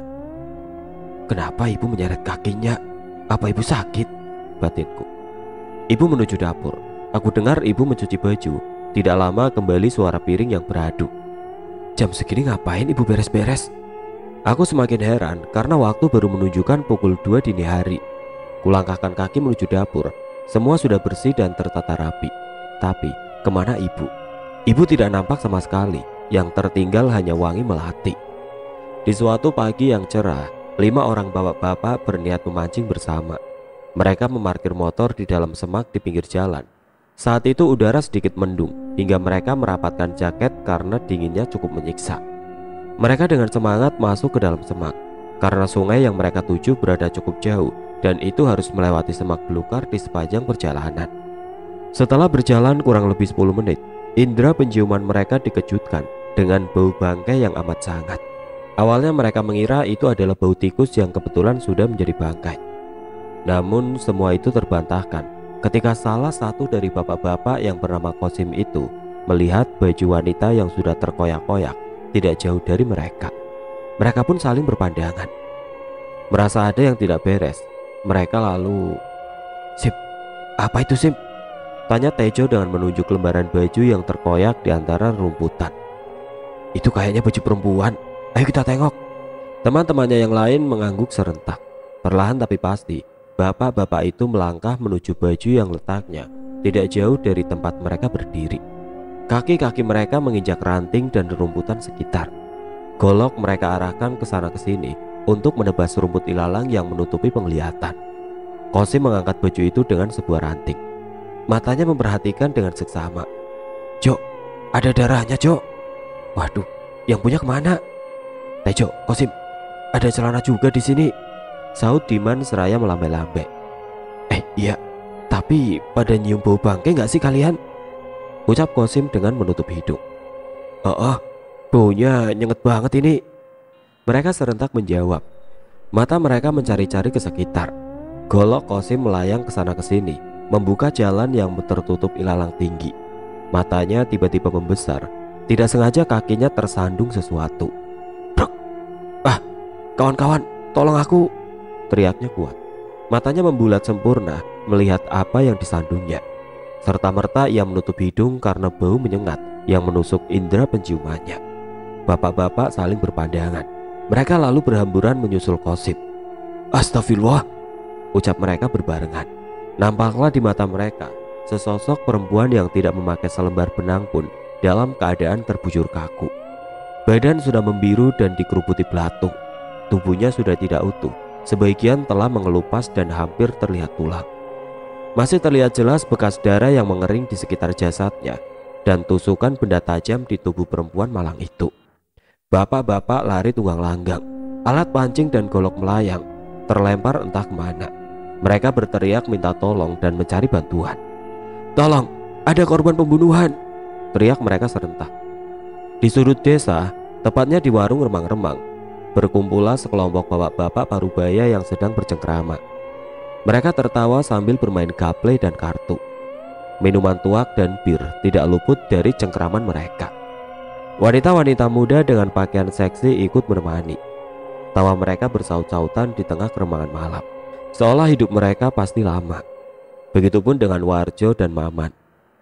S1: Kenapa ibu menyeret kakinya? Apa ibu sakit? Batinku. Ibu menuju dapur. Aku dengar ibu mencuci baju. Tidak lama kembali suara piring yang beradu. Jam segini ngapain ibu beres-beres? Aku semakin heran karena waktu baru menunjukkan pukul 2 dini hari. Kulangkahkan kaki menuju dapur. Semua sudah bersih dan tertata rapi. Tapi kemana ibu? Ibu tidak nampak sama sekali. Yang tertinggal hanya wangi melati. Di suatu pagi yang cerah, 5 orang bapak-bapak berniat memancing bersama. Mereka memarkir motor di dalam semak di pinggir jalan. Saat itu udara sedikit mendung hingga mereka merapatkan jaket karena dinginnya cukup menyiksa. Mereka dengan semangat masuk ke dalam semak karena sungai yang mereka tuju berada cukup jauh dan itu harus melewati semak belukar di sepanjang perjalanan. Setelah berjalan kurang lebih 10 menit, indera penciuman mereka dikejutkan dengan bau bangkai yang amat sangat. Awalnya mereka mengira itu adalah bau tikus yang kebetulan sudah menjadi bangkai. Namun semua itu terbantahkan ketika salah satu dari bapak-bapak yang bernama Kosim itu melihat baju wanita yang sudah terkoyak-koyak tidak jauh dari mereka. Mereka pun saling berpandangan. Merasa ada yang tidak beres, mereka lalu, "Sim, apa itu Sim?" tanya Tejo dengan menunjuk lembaran baju yang terkoyak di antara rumputan. "Itu kayaknya baju perempuan, ayo kita tengok." Teman-temannya yang lain mengangguk serentak. Perlahan tapi pasti, bapak-bapak itu melangkah menuju baju yang letaknya tidak jauh dari tempat mereka berdiri. Kaki-kaki mereka menginjak ranting dan rumputan sekitar. Golok mereka arahkan ke sana ke sini untuk menebas rumput ilalang yang menutupi penglihatan. Kosim mengangkat baju itu dengan sebuah ranting. Matanya memperhatikan dengan seksama. "Jo, ada darahnya, Jo." "Waduh, yang punya kemana?" "Tejo, Kosim, ada celana juga di sini," saut Diman seraya melambai-lambai. Iya, tapi pada nyium bau bangkai nggak sih kalian?" ucap Kosim dengan menutup hidung. Oh, baunya nyengat banget ini," mereka serentak menjawab. Mata mereka mencari-cari ke sekitar. Golok Kosim melayang ke sana ke sini, membuka jalan yang tertutup ilalang tinggi. Matanya tiba-tiba membesar. Tidak sengaja kakinya tersandung sesuatu. "Brok! Ah, kawan-kawan, tolong aku!" teriaknya kuat. Matanya membulat sempurna melihat apa yang disandungnya. Serta-merta ia menutup hidung karena bau menyengat yang menusuk indera penciumannya. Bapak-bapak saling berpandangan. Mereka lalu berhamburan menyusul Kosim. "Astagfirullah," ucap mereka berbarengan. Nampaklah di mata mereka sesosok perempuan yang tidak memakai selembar benang pun dalam keadaan terbujur kaku. Badan sudah membiru dan dikeruputi belatung. Tubuhnya sudah tidak utuh. Sebagian telah mengelupas dan hampir terlihat tulang. Masih terlihat jelas bekas darah yang mengering di sekitar jasadnya dan tusukan benda tajam di tubuh perempuan malang itu. Bapak-bapak lari tunggang langgang. Alat pancing dan golok melayang terlempar entah kemana. Mereka berteriak minta tolong dan mencari bantuan. "Tolong, ada korban pembunuhan!" teriak mereka serentak. Di sudut desa, tepatnya di warung remang-remang, berkumpullah sekelompok bapak-bapak parubaya yang sedang bercengkrama. Mereka tertawa sambil bermain gaple dan kartu. Minuman tuak dan bir tidak luput dari cengkraman mereka. Wanita-wanita muda dengan pakaian seksi ikut menemani. Tawa mereka bersaut-sautan di tengah keremangan malam, seolah hidup mereka pasti lama. Begitupun dengan Warjo dan Maman.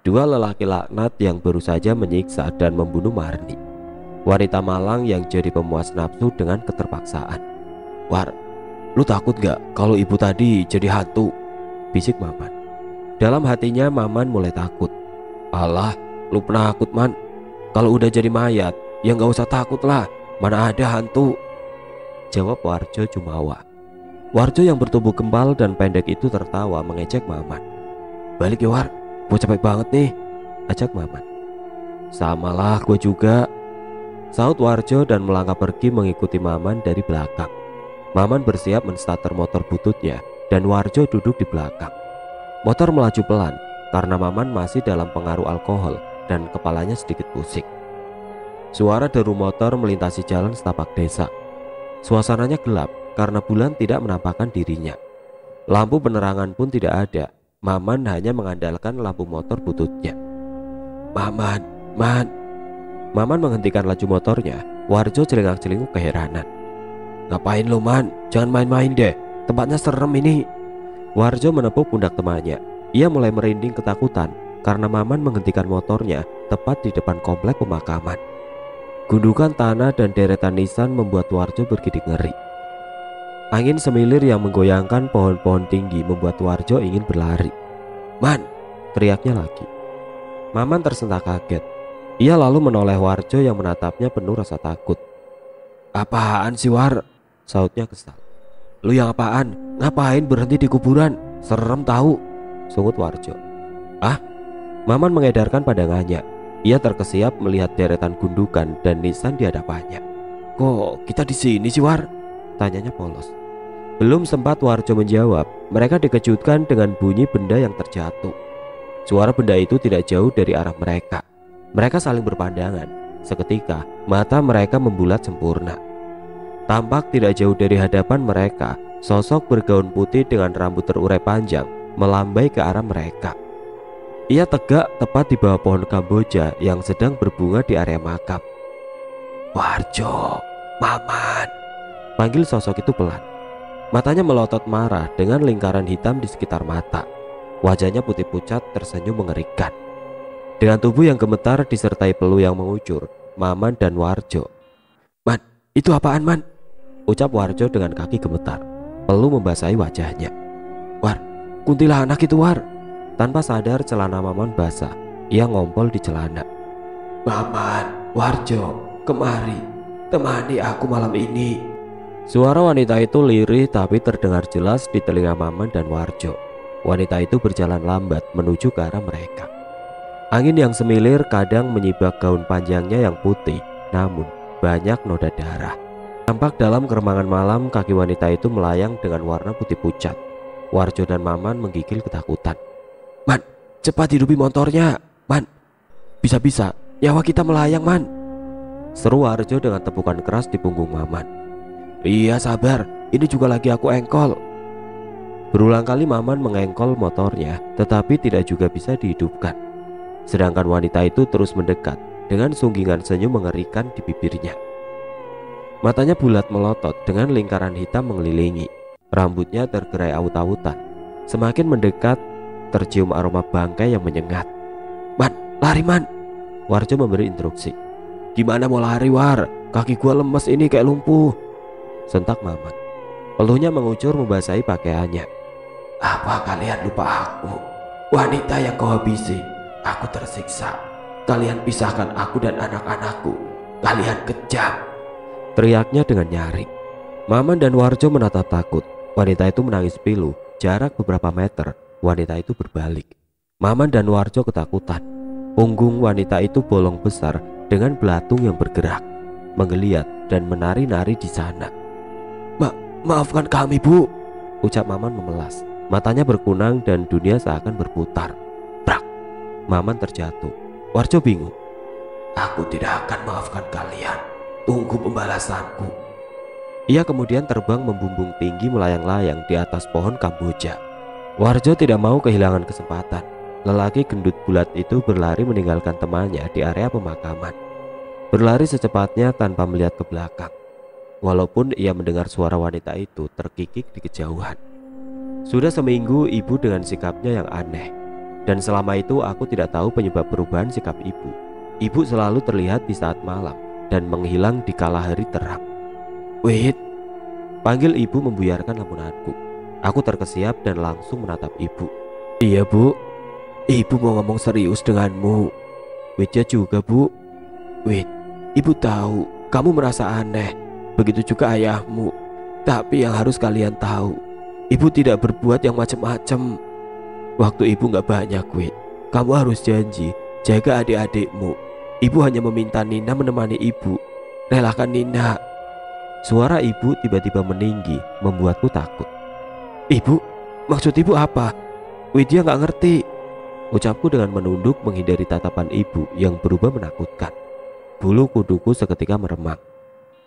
S1: Dua lelaki laknat yang baru saja menyiksa dan membunuh Marni, wanita malang yang jadi pemuas nafsu dengan keterpaksaan. "War, lu takut gak kalau ibu tadi jadi hantu?" bisik Maman. Dalam hatinya Maman mulai takut. "Alah, lu penakut Man. Kalau udah jadi mayat, ya gak usah takut lah. Mana ada hantu," jawab Warjo Jumawa. Warjo yang bertubuh gembal dan pendek itu tertawa mengejek Maman. "Balik ya War, gue capek banget nih," ajak Maman. "Samalah gue juga," saut Warjo dan melangkah pergi mengikuti Maman dari belakang. Maman bersiap menstarter motor bututnya dan Warjo duduk di belakang. Motor melaju pelan karena Maman masih dalam pengaruh alkohol dan kepalanya sedikit pusing. Suara deru motor melintasi jalan setapak desa. Suasananya gelap karena bulan tidak menampakkan dirinya. Lampu penerangan pun tidak ada. Maman hanya mengandalkan lampu motor bututnya. "Maman, Man." Maman menghentikan laju motornya. Warjo celingak-celinguk keheranan. "Ngapain lo Man? Jangan main-main deh. Tempatnya serem ini." Warjo menepuk pundak temannya. Ia mulai merinding ketakutan karena Maman menghentikan motornya tepat di depan komplek pemakaman. Gundukan tanah dan deretan nisan membuat Warjo bergidik ngeri. Angin semilir yang menggoyangkan pohon-pohon tinggi membuat Warjo ingin berlari. "Man!" teriaknya lagi. Maman tersentak kaget. Ia lalu menoleh Warjo yang menatapnya penuh rasa takut. "Apaan sih War?" sautnya kesal. "Lu yang apaan? Ngapain berhenti di kuburan? Serem tahu," sungut Warjo. "Ah?" Maman mengedarkan pandangannya. Ia terkesiap melihat deretan gundukan dan nisan di hadapannya. "Kok kita di sini sih War?" tanyanya polos. Belum sempat Warjo menjawab, mereka dikejutkan dengan bunyi benda yang terjatuh. Suara benda itu tidak jauh dari arah mereka. Mereka saling berpandangan. Seketika mata mereka membulat sempurna. Tampak tidak jauh dari hadapan mereka, sosok bergaun putih dengan rambut terurai panjang melambai ke arah mereka. Ia tegak tepat di bawah pohon kamboja yang sedang berbunga di area makam. "Warjo, Maman," panggil sosok itu pelan. Matanya melotot marah dengan lingkaran hitam di sekitar mata. Wajahnya putih pucat tersenyum mengerikan. Dengan tubuh yang gemetar disertai peluh yang mengucur, Maman dan Warjo. "Man, itu apaan Man?" ucap Warjo dengan kaki gemetar. Peluh membasahi wajahnya. "War, kuntilanak itu War." Tanpa sadar celana Maman basah. Ia ngompol di celana. "Maman, Warjo, kemari, temani aku malam ini." Suara wanita itu lirih tapi terdengar jelas di telinga Maman dan Warjo. Wanita itu berjalan lambat menuju ke arah mereka. Angin yang semilir kadang menyibak gaun panjangnya yang putih, namun banyak noda darah. Tampak dalam keremangan malam kaki wanita itu melayang dengan warna putih pucat. Warjo dan Maman menggigil ketakutan. "Man, cepat hidupi motornya, Man. Bisa-bisa nyawa kita melayang, Man," seru Warjo dengan tepukan keras di punggung Maman. "Iya sabar, ini juga lagi aku engkol." Berulang kali Maman mengengkol motornya, tetapi tidak juga bisa dihidupkan. Sedangkan wanita itu terus mendekat dengan sunggingan senyum mengerikan di bibirnya. Matanya bulat melotot dengan lingkaran hitam mengelilingi. Rambutnya tergerai aut-autan. Semakin mendekat, tercium aroma bangkai yang menyengat. "Man, lari Man," Warjo memberi instruksi. "Gimana mau lari War? Kaki gua lemes ini kayak lumpuh," sentak Maman. Peluhnya mengucur membasahi pakaiannya. "Apa kalian lupa aku? Wanita yang kau habisi. Aku tersiksa. Kalian pisahkan aku dan anak-anakku. Kalian kejam," teriaknya dengan nyaring. Maman dan Warjo menatap takut. Wanita itu menangis pilu. Jarak beberapa meter, wanita itu berbalik. Maman dan Warjo ketakutan. Punggung wanita itu bolong besar dengan belatung yang bergerak, menggeliat dan menari-nari di sana. Maafkan kami Bu," ucap Maman memelas. Matanya berkunang dan dunia seakan berputar. Prak, Maman terjatuh. Warjo bingung. "Aku tidak akan maafkan kalian. Tunggu pembalasanku." Ia kemudian terbang membumbung tinggi melayang-layang di atas pohon kamboja. Warjo tidak mau kehilangan kesempatan. Lelaki gendut bulat itu berlari meninggalkan temannya di area pemakaman. Berlari secepatnya tanpa melihat ke belakang. Walaupun ia mendengar suara wanita itu terkikik di kejauhan. Sudah seminggu ibu dengan sikapnya yang aneh. Dan selama itu aku tidak tahu penyebab perubahan sikap ibu. Ibu selalu terlihat di saat malam dan menghilang di kala hari terang. "Wait," panggil ibu membuyarkan lamunanku. Aku terkesiap dan langsung menatap ibu. "Iya bu, ibu mau ngomong serius denganmu." "Witnya juga bu." "Wit, ibu tahu kamu merasa aneh, begitu juga ayahmu. Tapi yang harus kalian tahu, ibu tidak berbuat yang macam-macam. Waktu ibu gak banyak, Wit. Kamu harus janji jaga adik-adikmu. Ibu hanya meminta Nina menemani ibu. Relakan Nina." Suara ibu tiba-tiba meninggi, membuatku takut. "Ibu, maksud ibu apa?" "Widya gak ngerti," ucapku dengan menunduk menghindari tatapan ibu yang berubah menakutkan. Bulu kuduku seketika meremang.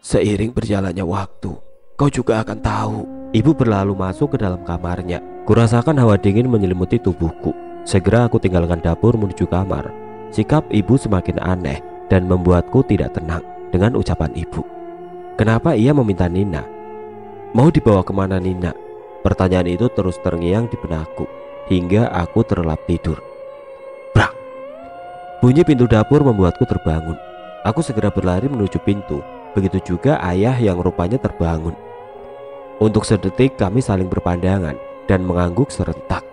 S1: "Seiring berjalannya waktu, kau juga akan tahu." Ibu berlalu masuk ke dalam kamarnya. Kurasakan hawa dingin menyelimuti tubuhku. Segera aku tinggalkan dapur menuju kamar. Sikap ibu semakin aneh dan membuatku tidak tenang dengan ucapan ibu. Kenapa ia meminta Nina? Mau dibawa kemana Nina? Pertanyaan itu terus terngiang di benakku hingga aku terlelap tidur. Brak! Bunyi pintu dapur membuatku terbangun. Aku segera berlari menuju pintu. Begitu juga ayah yang rupanya terbangun. Untuk sedetik kami saling berpandangan dan mengangguk serentak.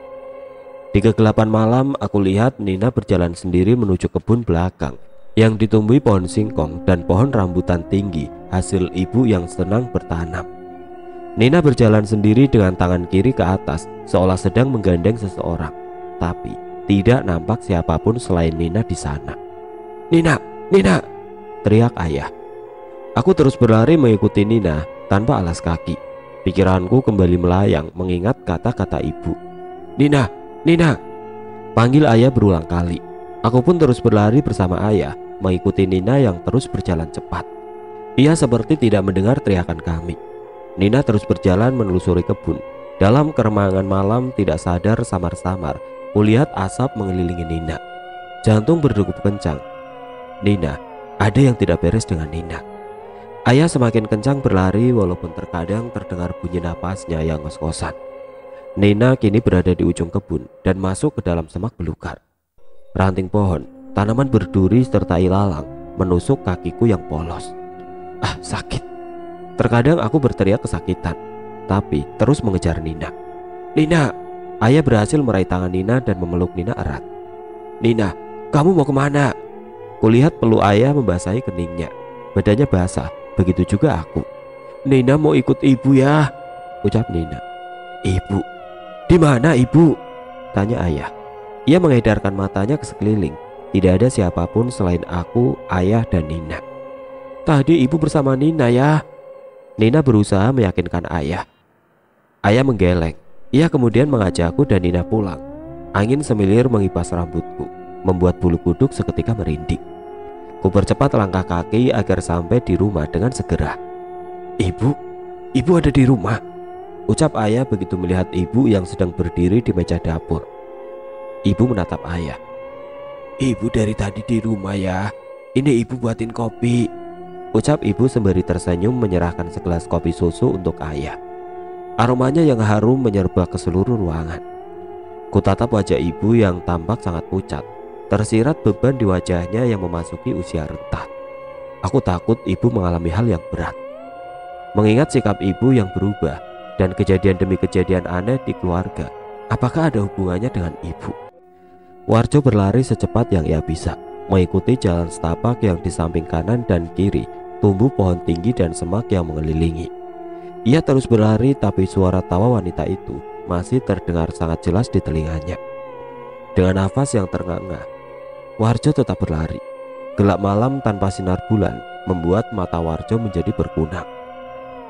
S1: Di kegelapan malam aku lihat Nina berjalan sendiri menuju kebun belakang yang ditumbuhi pohon singkong dan pohon rambutan tinggi hasil ibu yang senang bertanam. Nina berjalan sendiri dengan tangan kiri ke atas seolah sedang menggandeng seseorang, tapi tidak nampak siapapun selain Nina di sana. "Nina, Nina!" teriak ayah. Aku terus berlari mengikuti Nina tanpa alas kaki. Pikiranku kembali melayang mengingat kata-kata ibu. "Nina, Nina!" panggil ayah berulang kali. Aku pun terus berlari bersama ayah mengikuti Nina yang terus berjalan cepat. Ia seperti tidak mendengar teriakan kami. Nina terus berjalan menelusuri kebun. Dalam keremangan malam tidak sadar samar-samar kulihat asap mengelilingi Nina. Jantung berdegup kencang. Nina, ada yang tidak beres dengan Nina. Ayah semakin kencang berlari walaupun terkadang terdengar bunyi napasnya yang ngos-ngosan. Nina kini berada di ujung kebun dan masuk ke dalam semak belukar. Ranting pohon, tanaman berduri serta ilalang menusuk kakiku yang polos. "Ah, sakit!" Terkadang aku berteriak kesakitan, tapi terus mengejar Nina. "Nina!" Ayah berhasil meraih tangan Nina dan memeluk Nina erat. "Nina, kamu mau kemana?" Kulihat peluh ayah membasahi keningnya. Badannya basah, begitu juga aku. "Nina mau ikut ibu ya," ucap Nina. "Ibu? Di mana ibu?" tanya ayah. Ia mengedarkan matanya ke sekeliling. Tidak ada siapapun selain aku, ayah, dan Nina. "Tadi ibu bersama Nina ya." Nina berusaha meyakinkan ayah. Ayah menggeleng. Ia kemudian mengajakku dan Nina pulang. Angin semilir mengipas rambutku, membuat bulu kuduk seketika merinding. Kupercepat langkah kaki agar sampai di rumah dengan segera. Ibu ada di rumah," ucap ayah begitu melihat ibu yang sedang berdiri di meja dapur. Ibu menatap ayah. "Ibu dari tadi di rumah ya. Ini ibu buatin kopi," ucap ibu sembari tersenyum menyerahkan segelas kopi susu untuk ayah. Aromanya yang harum menyerba ke seluruh ruangan. Kutatap wajah ibu yang tampak sangat pucat. Tersirat beban di wajahnya yang memasuki usia renta. Aku takut ibu mengalami hal yang berat. Mengingat sikap ibu yang berubah dan kejadian demi kejadian aneh di keluarga, apakah ada hubungannya dengan ibu? Warjo berlari secepat yang ia bisa, mengikuti jalan setapak yang di samping kanan dan kiri tumbuh pohon tinggi dan semak yang mengelilingi. Ia terus berlari, tapi suara tawa wanita itu masih terdengar sangat jelas di telinganya. Dengan nafas yang terengah-engah, Warjo tetap berlari. Gelap malam tanpa sinar bulan membuat mata Warjo menjadi berkunang.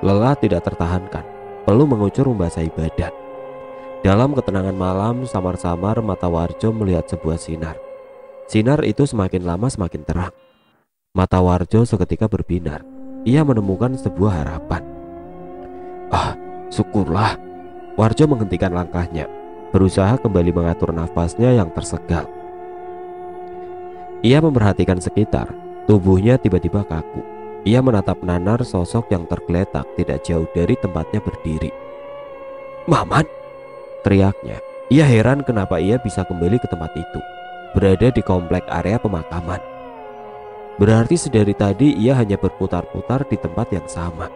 S1: Lelah tidak tertahankan, peluh mengucur membasahi badan. Dalam ketenangan malam, samar-samar mata Warjo melihat sebuah sinar. Sinar itu semakin lama semakin terang. Mata Warjo seketika berbinar. Ia menemukan sebuah harapan. "Ah, syukurlah." Warjo menghentikan langkahnya, berusaha kembali mengatur nafasnya yang tersegal. Ia memperhatikan sekitar. Tubuhnya tiba-tiba kaku. Ia menatap nanar sosok yang tergeletak tidak jauh dari tempatnya berdiri. "Maman!" teriaknya. Ia heran kenapa ia bisa kembali ke tempat itu, berada di komplek area pemakaman. Berarti sedari tadi ia hanya berputar-putar di tempat yang sama.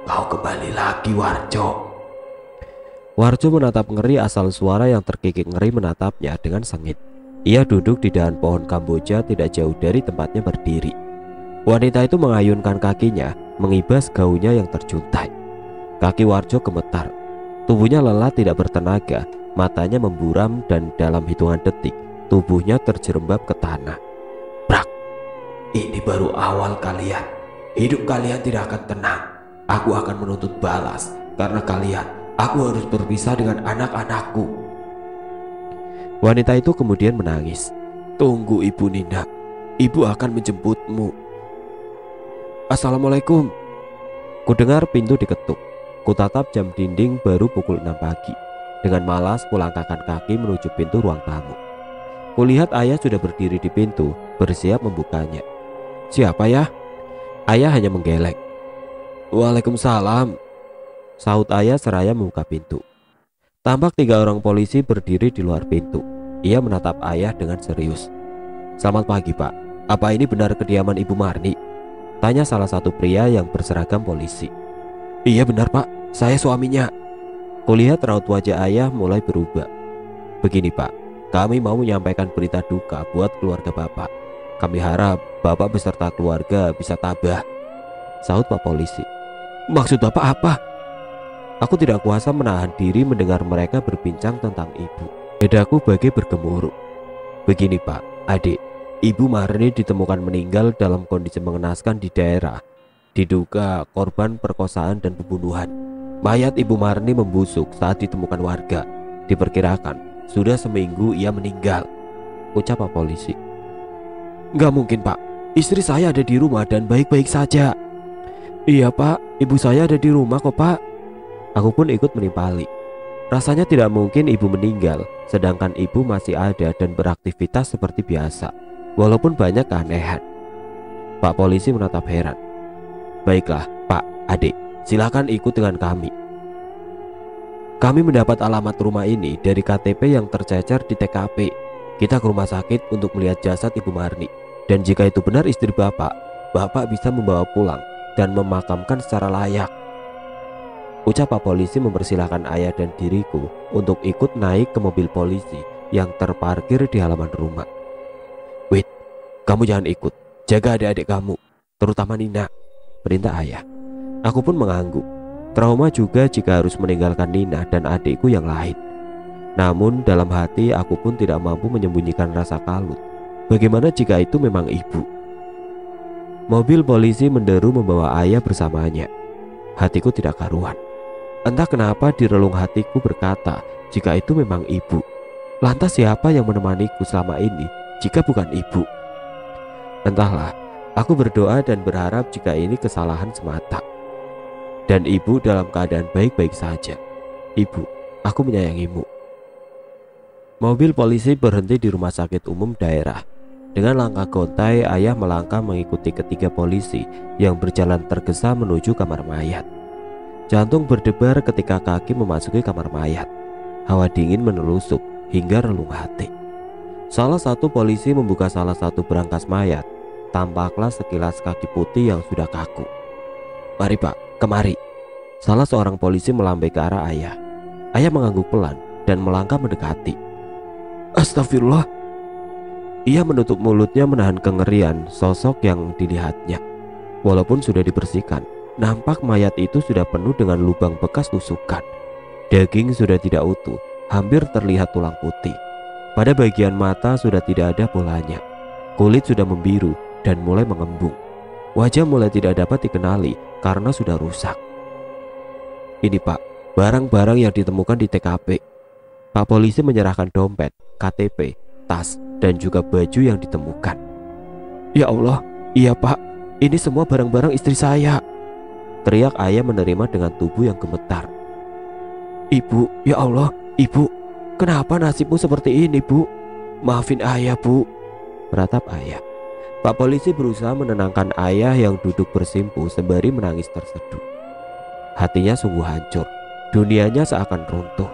S1: Kau kembali lagi, Warjo. Warjo menatap ngeri asal suara yang terkikik ngeri menatapnya dengan sengit. Ia duduk di dahan pohon kamboja tidak jauh dari tempatnya berdiri. Wanita itu mengayunkan kakinya, mengibas gaunnya yang terjuntai. Kaki Warjo gemetar. Tubuhnya lelah tidak bertenaga, matanya memburam dan dalam hitungan detik tubuhnya terjerembab ke tanah. Brak! Ini baru awal kalian. Hidup kalian tidak akan tenang. Aku akan menuntut balas karena kalian. Aku harus berpisah dengan anak-anakku. Wanita itu kemudian menangis. Tunggu Ibu Nina, Ibu akan menjemputmu. Assalamualaikum. Kudengar pintu diketuk. Kutatap jam dinding baru pukul 6 pagi. Dengan malas kulangkahkan kaki menuju pintu ruang tamu. Kulihat ayah sudah berdiri di pintu, bersiap membukanya. Siapa ya? Ayah hanya menggeleng. Waalaikumsalam, sahut ayah seraya membuka pintu. Tampak 3 orang polisi berdiri di luar pintu. Ia menatap ayah dengan serius. Selamat pagi, Pak. Apa ini benar kediaman Ibu Marni? Tanya salah satu pria yang berseragam polisi. Iya benar, Pak, saya suaminya. Kulihat raut wajah ayah mulai berubah. Begini, Pak, kami mau menyampaikan berita duka buat keluarga Bapak. Kami harap Bapak beserta keluarga bisa tabah, sahut Pak polisi. Maksud Bapak apa? Aku tidak kuasa menahan diri mendengar mereka berbincang tentang ibu. Dadaku bagai bergemuruh. Begini, Pak, adik, Ibu Marni ditemukan meninggal dalam kondisi mengenaskan di daerah. Diduga korban perkosaan dan pembunuhan. Mayat Ibu Marni membusuk saat ditemukan warga. Diperkirakan sudah seminggu ia meninggal, ucap Pak polisi. Nggak mungkin, Pak. Istri saya ada di rumah dan baik-baik saja. Iya, Pak, ibu saya ada di rumah kok, Pak. Aku pun ikut menimpali. Rasanya tidak mungkin ibu meninggal sedangkan ibu masih ada dan beraktivitas seperti biasa, walaupun banyak keanehan. Pak polisi menatap heran. Baiklah, Pak, adik, silakan ikut dengan kami. Kami mendapat alamat rumah ini dari KTP yang tercecer di TKP. Kita ke rumah sakit untuk melihat jasad Ibu Marni. Dan jika itu benar istri Bapak, Bapak bisa membawa pulang dan memakamkan secara layak, ucap Pak polisi mempersilahkan ayah dan diriku untuk ikut naik ke mobil polisi yang terparkir di halaman rumah. Wait, kamu jangan ikut. Jaga adik-adik kamu, terutama Nina, perintah ayah. Aku pun mengangguk. Trauma juga jika harus meninggalkan Nina dan adikku yang lain. Namun dalam hati aku pun tidak mampu menyembunyikan rasa kalut. Bagaimana jika itu memang ibu? Mobil polisi menderu membawa ayah bersamanya. Hatiku tidak karuan. Entah kenapa di relung hatiku berkata, jika itu memang ibu, lantas siapa yang menemaniku selama ini jika bukan ibu? Entahlah, aku berdoa dan berharap jika ini kesalahan semata. Dan ibu dalam keadaan baik-baik saja. Ibu, aku menyayangimu. Mobil polisi berhenti di rumah sakit umum daerah. Dengan langkah gontai, ayah melangkah mengikuti ketiga polisi yang berjalan tergesa menuju kamar mayat. Jantung berdebar ketika kaki memasuki kamar mayat. Hawa dingin menelusup hingga relung hati. Salah satu polisi membuka salah satu berangkas mayat. Tampaklah sekilas kaki putih yang sudah kaku. Mari, Pak, kemari. Salah seorang polisi melambai ke arah ayah. Ayah mengangguk pelan dan melangkah mendekati. Astagfirullah. Ia menutup mulutnya menahan kengerian sosok yang dilihatnya. Walaupun sudah dibersihkan, nampak mayat itu sudah penuh dengan lubang bekas tusukan. Daging sudah tidak utuh, hampir terlihat tulang putih. Pada bagian mata sudah tidak ada polanya. Kulit sudah membiru dan mulai mengembung. Wajah mulai tidak dapat dikenali karena sudah rusak. Ini, Pak, barang-barang yang ditemukan di TKP. Pak polisi menyerahkan dompet, KTP, tas, dan juga baju yang ditemukan. Ya Allah, iya Pak, ini semua barang-barang istri saya, teriak ayah menerima dengan tubuh yang gemetar. Ibu, ya Allah, Ibu, kenapa nasibmu seperti ini, Bu? Maafin ayah, Bu, meratap ayah. Pak polisi berusaha menenangkan ayah yang duduk bersimpu sembari menangis terseduh. Hatinya sungguh hancur, dunianya seakan runtuh.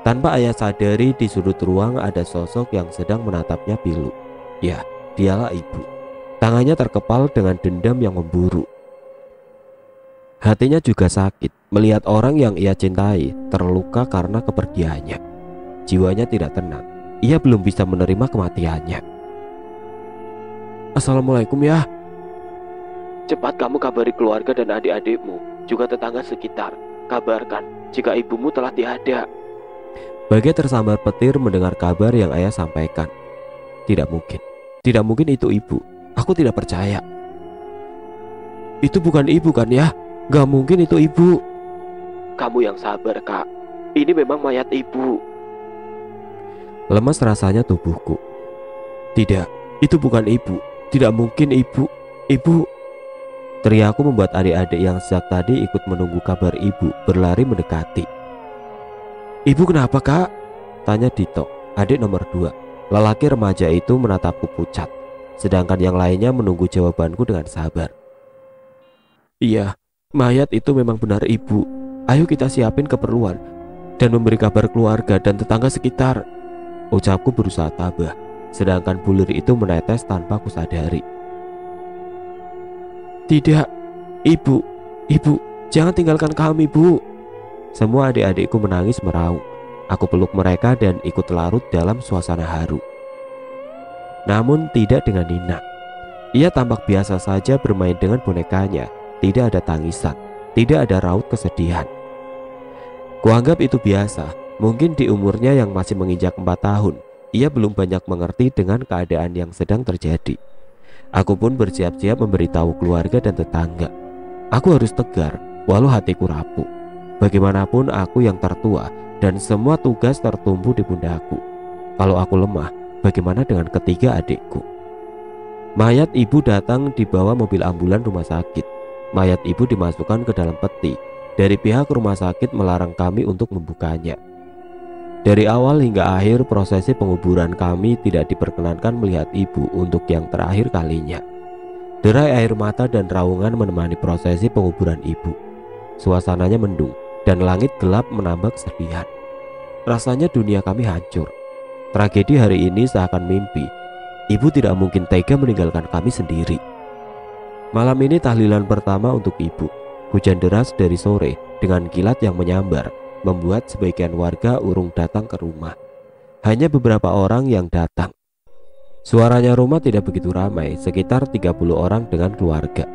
S1: Tanpa ayah sadari, di sudut ruang ada sosok yang sedang menatapnya pilu. Ya, dialah ibu. Tangannya terkepal dengan dendam yang memburu. Hatinya juga sakit melihat orang yang ia cintai terluka karena kepergiannya. Jiwanya tidak tenang. Ia belum bisa menerima kematiannya. Assalamualaikum ya. Cepat kamu kabari keluarga dan adik-adikmu, juga tetangga sekitar. Kabarkan jika ibumu telah tiada. Bagai tersambar petir mendengar kabar yang ayah sampaikan. Tidak mungkin. Tidak mungkin itu ibu. Aku tidak percaya. Itu bukan ibu kan ya? Gak mungkin itu ibu. Kamu yang sabar kak. Ini memang mayat ibu. Lemas rasanya tubuhku. Tidak, itu bukan ibu. Tidak mungkin ibu. Ibu. Teriakku membuat adik-adik yang sejak tadi ikut menunggu kabar ibu berlari mendekati. Ibu kenapa kak? Tanya Dito, adik nomor 2. Lelaki remaja itu menatapku pucat, sedangkan yang lainnya menunggu jawabanku dengan sabar. Iya, mayat itu memang benar ibu. Ayo kita siapin keperluan dan memberi kabar keluarga dan tetangga sekitar. Ucapku berusaha tabah, sedangkan bulir itu menetes tanpa kusadari. Tidak, ibu, jangan tinggalkan kami, bu. Semua adik-adikku menangis meraung. Aku peluk mereka dan ikut larut dalam suasana haru. Namun tidak dengan Nina. Ia tampak biasa saja bermain dengan bonekanya. Tidak ada tangisan, tidak ada raut kesedihan. Kuanggap itu biasa. Mungkin di umurnya yang masih menginjak 4 tahun, ia belum banyak mengerti dengan keadaan yang sedang terjadi. Aku pun bersiap-siap memberitahu keluarga dan tetangga. Aku harus tegar, walau hatiku rapuh. Bagaimanapun aku yang tertua dan semua tugas tertumpu di pundakku. Kalau aku lemah, bagaimana dengan ketiga adikku? Mayat ibu datang dibawa mobil ambulan rumah sakit. Mayat ibu dimasukkan ke dalam peti. Dari pihak rumah sakit melarang kami untuk membukanya. Dari awal hingga akhir prosesi penguburan kami tidak diperkenankan melihat ibu untuk yang terakhir kalinya. Derai air mata dan raungan menemani prosesi penguburan ibu. Suasananya mendung dan langit gelap menambah kesedihan. Rasanya dunia kami hancur. Tragedi hari ini seakan mimpi. Ibu tidak mungkin tega meninggalkan kami sendiri. Malam ini tahlilan pertama untuk ibu. Hujan deras dari sore dengan kilat yang menyambar membuat sebagian warga urung datang ke rumah. Hanya beberapa orang yang datang. Suaranya rumah tidak begitu ramai, sekitar 30 orang dengan keluarga.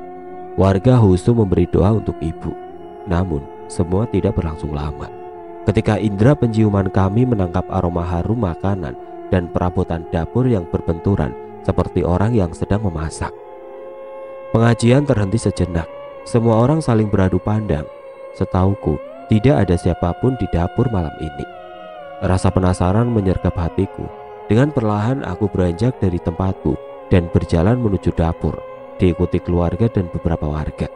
S1: Warga khusyuk memberi doa untuk ibu. Namun semua tidak berlangsung lama. Ketika indera penciuman kami menangkap aroma harum makanan dan perabotan dapur yang berbenturan seperti orang yang sedang memasak. Pengajian terhenti sejenak. Semua orang saling beradu pandang. Setauku, tidak ada siapapun di dapur malam ini. Rasa penasaran menyergap hatiku. Dengan perlahan aku beranjak dari tempatku dan berjalan menuju dapur, diikuti keluarga dan beberapa warga.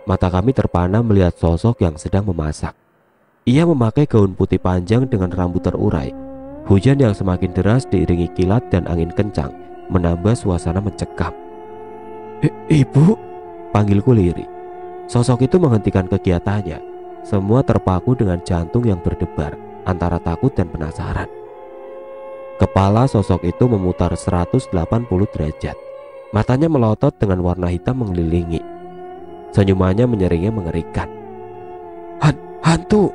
S1: Mata kami terpana melihat sosok yang sedang memasak. Ia memakai gaun putih panjang dengan rambut terurai. Hujan yang semakin deras diiringi kilat dan angin kencang menambah suasana mencekam. Ibu, panggilku lirih. Sosok itu menghentikan kegiatannya. Semua terpaku dengan jantung yang berdebar antara takut dan penasaran. Kepala sosok itu memutar 180 derajat. Matanya melotot dengan warna hitam mengelilingi. Senyumannya menyeringnya mengerikan. Hantu!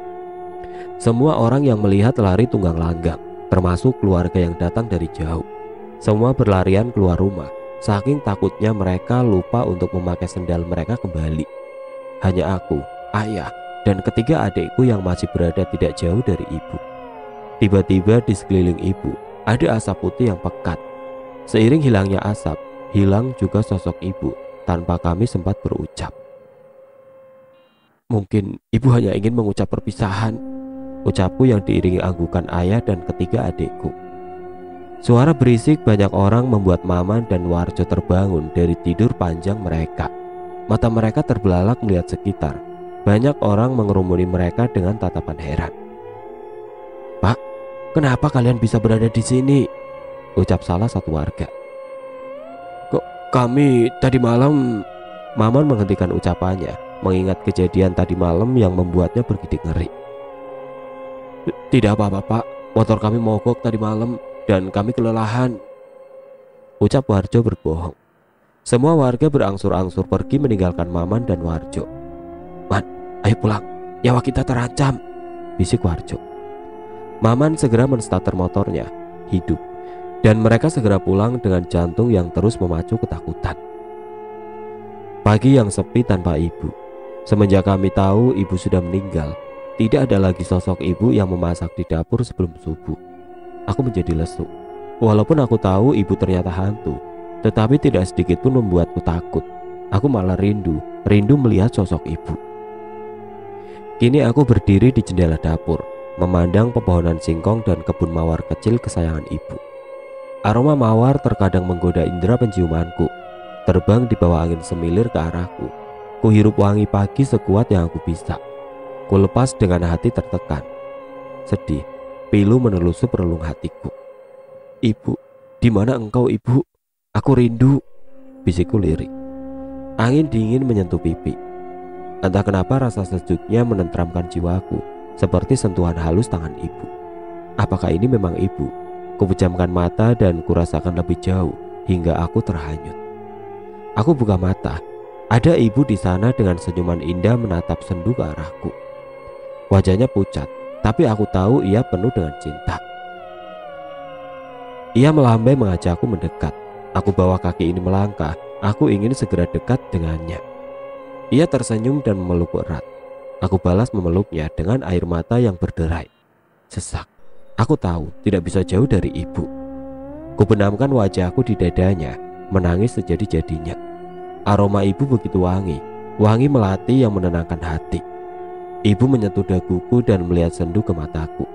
S1: Semua orang yang melihat lari tunggang langgang, termasuk keluarga yang datang dari jauh. Semua berlarian keluar rumah. Saking takutnya mereka lupa untuk memakai sendal mereka kembali. Hanya aku, ayah, dan ketiga adikku yang masih berada tidak jauh dari ibu. Tiba-tiba di sekeliling ibu ada asap putih yang pekat. Seiring hilangnya asap, hilang juga sosok ibu tanpa kami sempat berucap. Mungkin ibu hanya ingin mengucap perpisahan, ucapku yang diiringi anggukan ayah dan ketiga adikku. Suara berisik banyak orang membuat Maman dan Warjo terbangun dari tidur panjang mereka. Mata mereka terbelalak melihat sekitar. Banyak orang mengerumuni mereka dengan tatapan heran. Pak, kenapa kalian bisa berada di sini? Ucap salah satu warga. Kok kami tadi malam... Maman menghentikan ucapannya, mengingat kejadian tadi malam yang membuatnya bergidik ngeri. Tidak apa-apa Pak, motor kami mogok tadi malam dan kami kelelahan, ucap Warjo berbohong. Semua warga berangsur-angsur pergi meninggalkan Maman dan Warjo. Man, ayo pulang, nyawa kita terancam, bisik Warjo. Maman segera menstarter motornya, hidup, dan mereka segera pulang dengan jantung yang terus memacu ketakutan. Pagi yang sepi tanpa ibu. Semenjak kami tahu ibu sudah meninggal, tidak ada lagi sosok ibu yang memasak di dapur sebelum subuh. Aku menjadi lesu. Walaupun aku tahu ibu ternyata hantu, tetapi tidak sedikit pun membuatku takut. Aku malah rindu melihat sosok ibu. Kini aku berdiri di jendela dapur, memandang pepohonan singkong dan kebun mawar kecil kesayangan ibu. Aroma mawar terkadang menggoda indera penciumanku, terbang di bawah angin semilir ke arahku. Kuhirup wangi pagi sekuat yang aku bisa. Kulepas dengan hati tertekan. Sedih, pilu menelusup relung hatiku. Ibu, di mana engkau ibu? Aku rindu, bisikku lirik. Angin dingin menyentuh pipi. Entah kenapa rasa sejuknya menenteramkan jiwaku, seperti sentuhan halus tangan ibu. Apakah ini memang ibu? Kupejamkan mata dan kurasakan lebih jauh hingga aku terhanyut. Aku buka mata. Ada ibu di sana dengan senyuman indah menatap sendu ke arahku. Wajahnya pucat, tapi aku tahu ia penuh dengan cinta. Ia melambai mengajakku mendekat. Aku bawa kaki ini melangkah. Aku ingin segera dekat dengannya. Ia tersenyum dan memelukku erat. Aku balas memeluknya dengan air mata yang berderai. Sesak. Aku tahu tidak bisa jauh dari ibu. Kubenamkan wajahku di dadanya, menangis sejadi-jadinya. Aroma ibu begitu wangi, wangi melati yang menenangkan hati. Ibu menyentuh daguku dan melihat sendu ke mataku.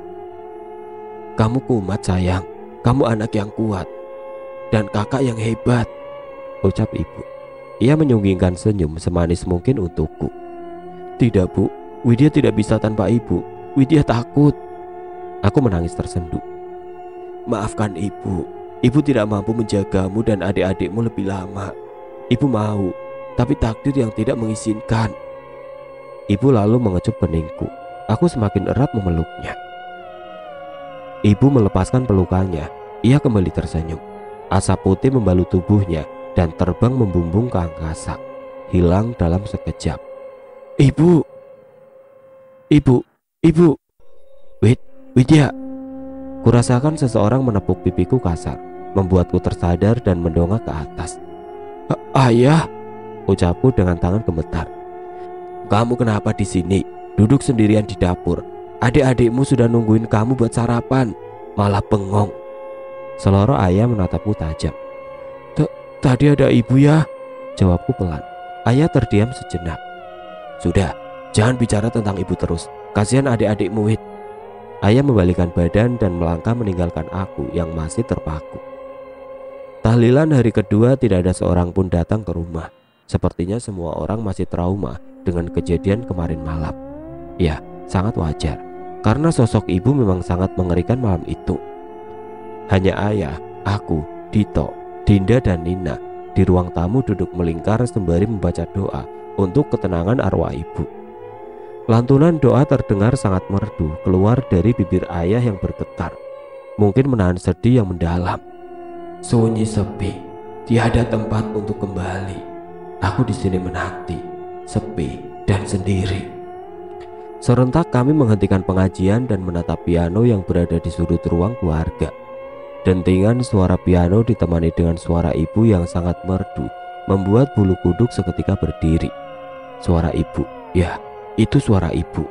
S1: Kamu kumat sayang, kamu anak yang kuat dan kakak yang hebat, ucap ibu. Ia menyunggingkan senyum semanis mungkin untukku. Tidak bu, Widya tidak bisa tanpa ibu. Widya takut. Aku menangis tersendu. Maafkan ibu, ibu tidak mampu menjagamu dan adik-adikmu lebih lama. Ibu mau, tapi takdir yang tidak mengizinkan. Ibu lalu mengecup beningku. Aku semakin erat memeluknya. Ibu melepaskan pelukannya. Ia kembali tersenyum. Asap putih membalut tubuhnya dan terbang membumbung ke angkasa, hilang dalam sekejap. Ibu, ibu, ibu. Widya. Kurasakan seseorang menepuk pipiku kasar, membuatku tersadar dan mendongak ke atas. Ayah, ucapku dengan tangan gemetar. Kamu kenapa di sini? Duduk sendirian di dapur. Adik-adikmu sudah nungguin kamu buat sarapan, malah bengong. Seloro ayah menatapku tajam. Tadi ada ibu ya, jawabku pelan. Ayah terdiam sejenak. Sudah, jangan bicara tentang ibu terus. Kasihan adik-adikmu, Wid. Ayah membalikkan badan dan melangkah meninggalkan aku yang masih terpaku. Tahlilan hari kedua tidak ada seorang pun datang ke rumah. Sepertinya semua orang masih trauma dengan kejadian kemarin malam. Ya, sangat wajar, karena sosok ibu memang sangat mengerikan malam itu. Hanya ayah, aku, Dito, Dinda dan Nina di ruang tamu duduk melingkar sembari membaca doa untuk ketenangan arwah ibu. Lantunan doa terdengar sangat merdu keluar dari bibir ayah yang bergetar, mungkin menahan sedih yang mendalam. Sunyi sepi, tiada tempat untuk kembali. Aku di sini menanti, sepi dan sendiri. Serentak kami menghentikan pengajian dan menatap piano yang berada di sudut ruang keluarga. Dentingan suara piano ditemani dengan suara ibu yang sangat merdu membuat bulu kuduk seketika berdiri. Suara ibu, ya, itu suara ibu.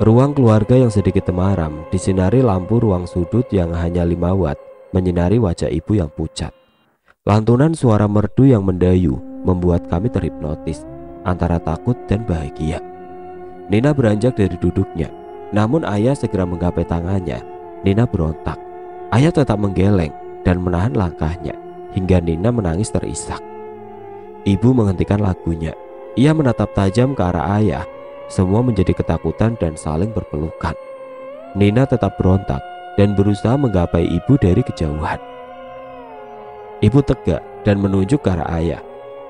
S1: Ruang keluarga yang sedikit temaram disinari lampu ruang sudut yang hanya 5 watt menyinari wajah ibu yang pucat. Lantunan suara merdu yang mendayu membuat kami terhipnotis antara takut dan bahagia. Nina beranjak dari duduknya, namun ayah segera menggapai tangannya. Nina berontak. Ayah tetap menggeleng dan menahan langkahnya hingga Nina menangis terisak. Ibu menghentikan lagunya. Ia menatap tajam ke arah ayah. Semua menjadi ketakutan dan saling berpelukan. Nina tetap berontak dan berusaha menggapai ibu dari kejauhan. Ibu tegak dan menunjuk ke arah ayah.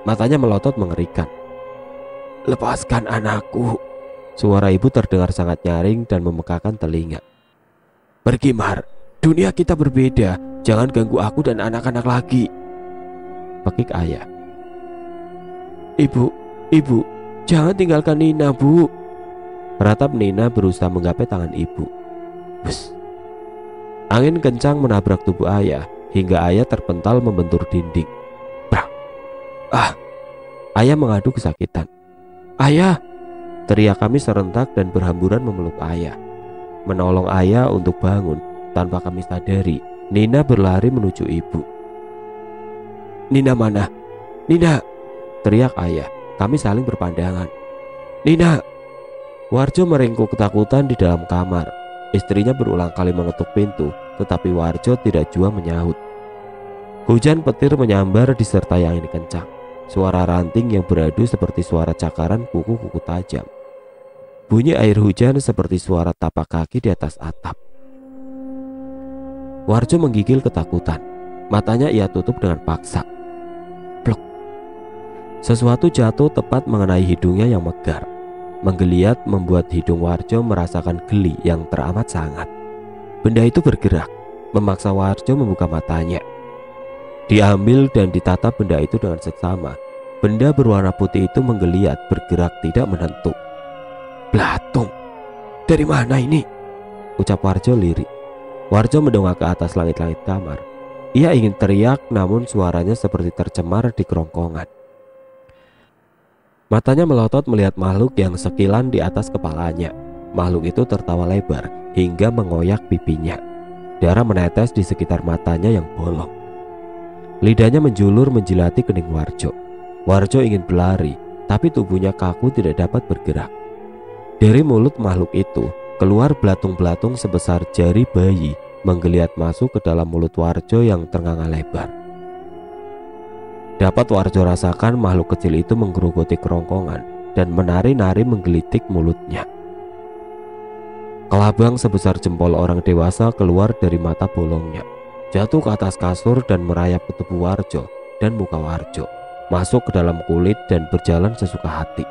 S1: Matanya melotot mengerikan. Lepaskan anakku, Suara ibu terdengar sangat nyaring dan memekakan telinga. "Pergi, Mar. Dunia kita berbeda. Jangan ganggu aku dan anak-anak lagi," pekik ayah. Ibu, jangan tinggalkan Nina, Bu," ratap Nina berusaha menggapai tangan ibu. Bus. Angin kencang menabrak tubuh ayah hingga ayah terpental membentur dinding. Brak. Ayah mengadu kesakitan. "Ayah!" teriak kami serentak dan berhamburan memeluk ayah. Menolong ayah untuk bangun. Tanpa kami sadari, Nina berlari menuju ibu. "Nina mana? Nina!" teriak ayah. Kami saling berpandangan. "Nina!" Warjo meringkuk ketakutan di dalam kamar. Istrinya berulang kali mengetuk pintu, tetapi Warjo tidak jua menyahut. Hujan petir menyambar disertai angin kencang. Suara ranting yang beradu seperti suara cakaran kuku-kuku tajam. Bunyi air hujan seperti suara tapak kaki di atas atap. Warjo menggigil ketakutan. Matanya ia tutup dengan paksa. Plok. Sesuatu jatuh tepat mengenai hidungnya yang megar. Menggeliat membuat hidung Warjo merasakan geli yang teramat sangat. Benda itu bergerak, memaksa Warjo membuka matanya. Diambil dan ditatap benda itu dengan seksama. Benda berwarna putih itu menggeliat, bergerak tidak menentu. "Belatung, dari mana ini?" ucap Warjo lirik. Warjo mendongak ke atas langit-langit kamar. Ia ingin teriak, namun suaranya seperti tercemar di kerongkongan. Matanya melotot melihat makhluk yang sekilan di atas kepalanya. Makhluk itu tertawa lebar hingga mengoyak pipinya. Darah menetes di sekitar matanya yang bolong. Lidahnya menjulur menjilati kening Warjo. Warjo ingin berlari, tapi tubuhnya kaku tidak dapat bergerak. Dari mulut makhluk itu keluar belatung-belatung sebesar jari bayi menggeliat masuk ke dalam mulut Warjo yang ternganga lebar. Dapat Warjo rasakan makhluk kecil itu menggerogoti kerongkongan dan menari-nari menggelitik mulutnya. Kelabang sebesar jempol orang dewasa keluar dari mata bolongnya, jatuh ke atas kasur dan merayap ke tubuh Warjo dan muka Warjo, masuk ke dalam kulit dan berjalan sesuka hati.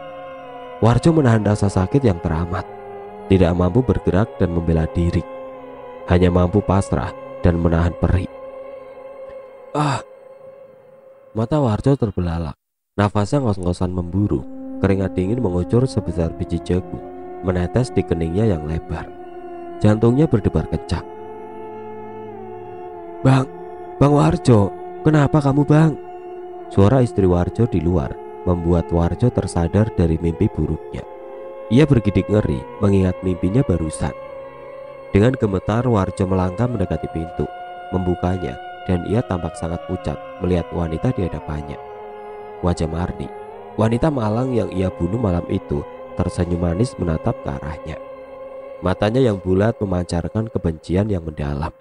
S1: Warjo menahan rasa sakit yang teramat, tidak mampu bergerak dan membela diri, hanya mampu pasrah dan menahan perih. Mata Warjo terbelalak, nafasnya ngos-ngosan memburu, keringat dingin mengucur sebesar biji jagung, menetes di keningnya yang lebar. Jantungnya berdebar kencang. Bang Warjo, kenapa kamu, Bang?" Suara istri Warjo di luar membuat Warjo tersadar dari mimpi buruknya. Ia bergidik ngeri mengingat mimpinya barusan. Dengan gemetar Warjo melangkah mendekati pintu, membukanya, dan ia tampak sangat pucat melihat wanita di hadapannya. Wajah Marni, wanita malang yang ia bunuh malam itu, tersenyum manis menatap ke arahnya. Matanya yang bulat memancarkan kebencian yang mendalam.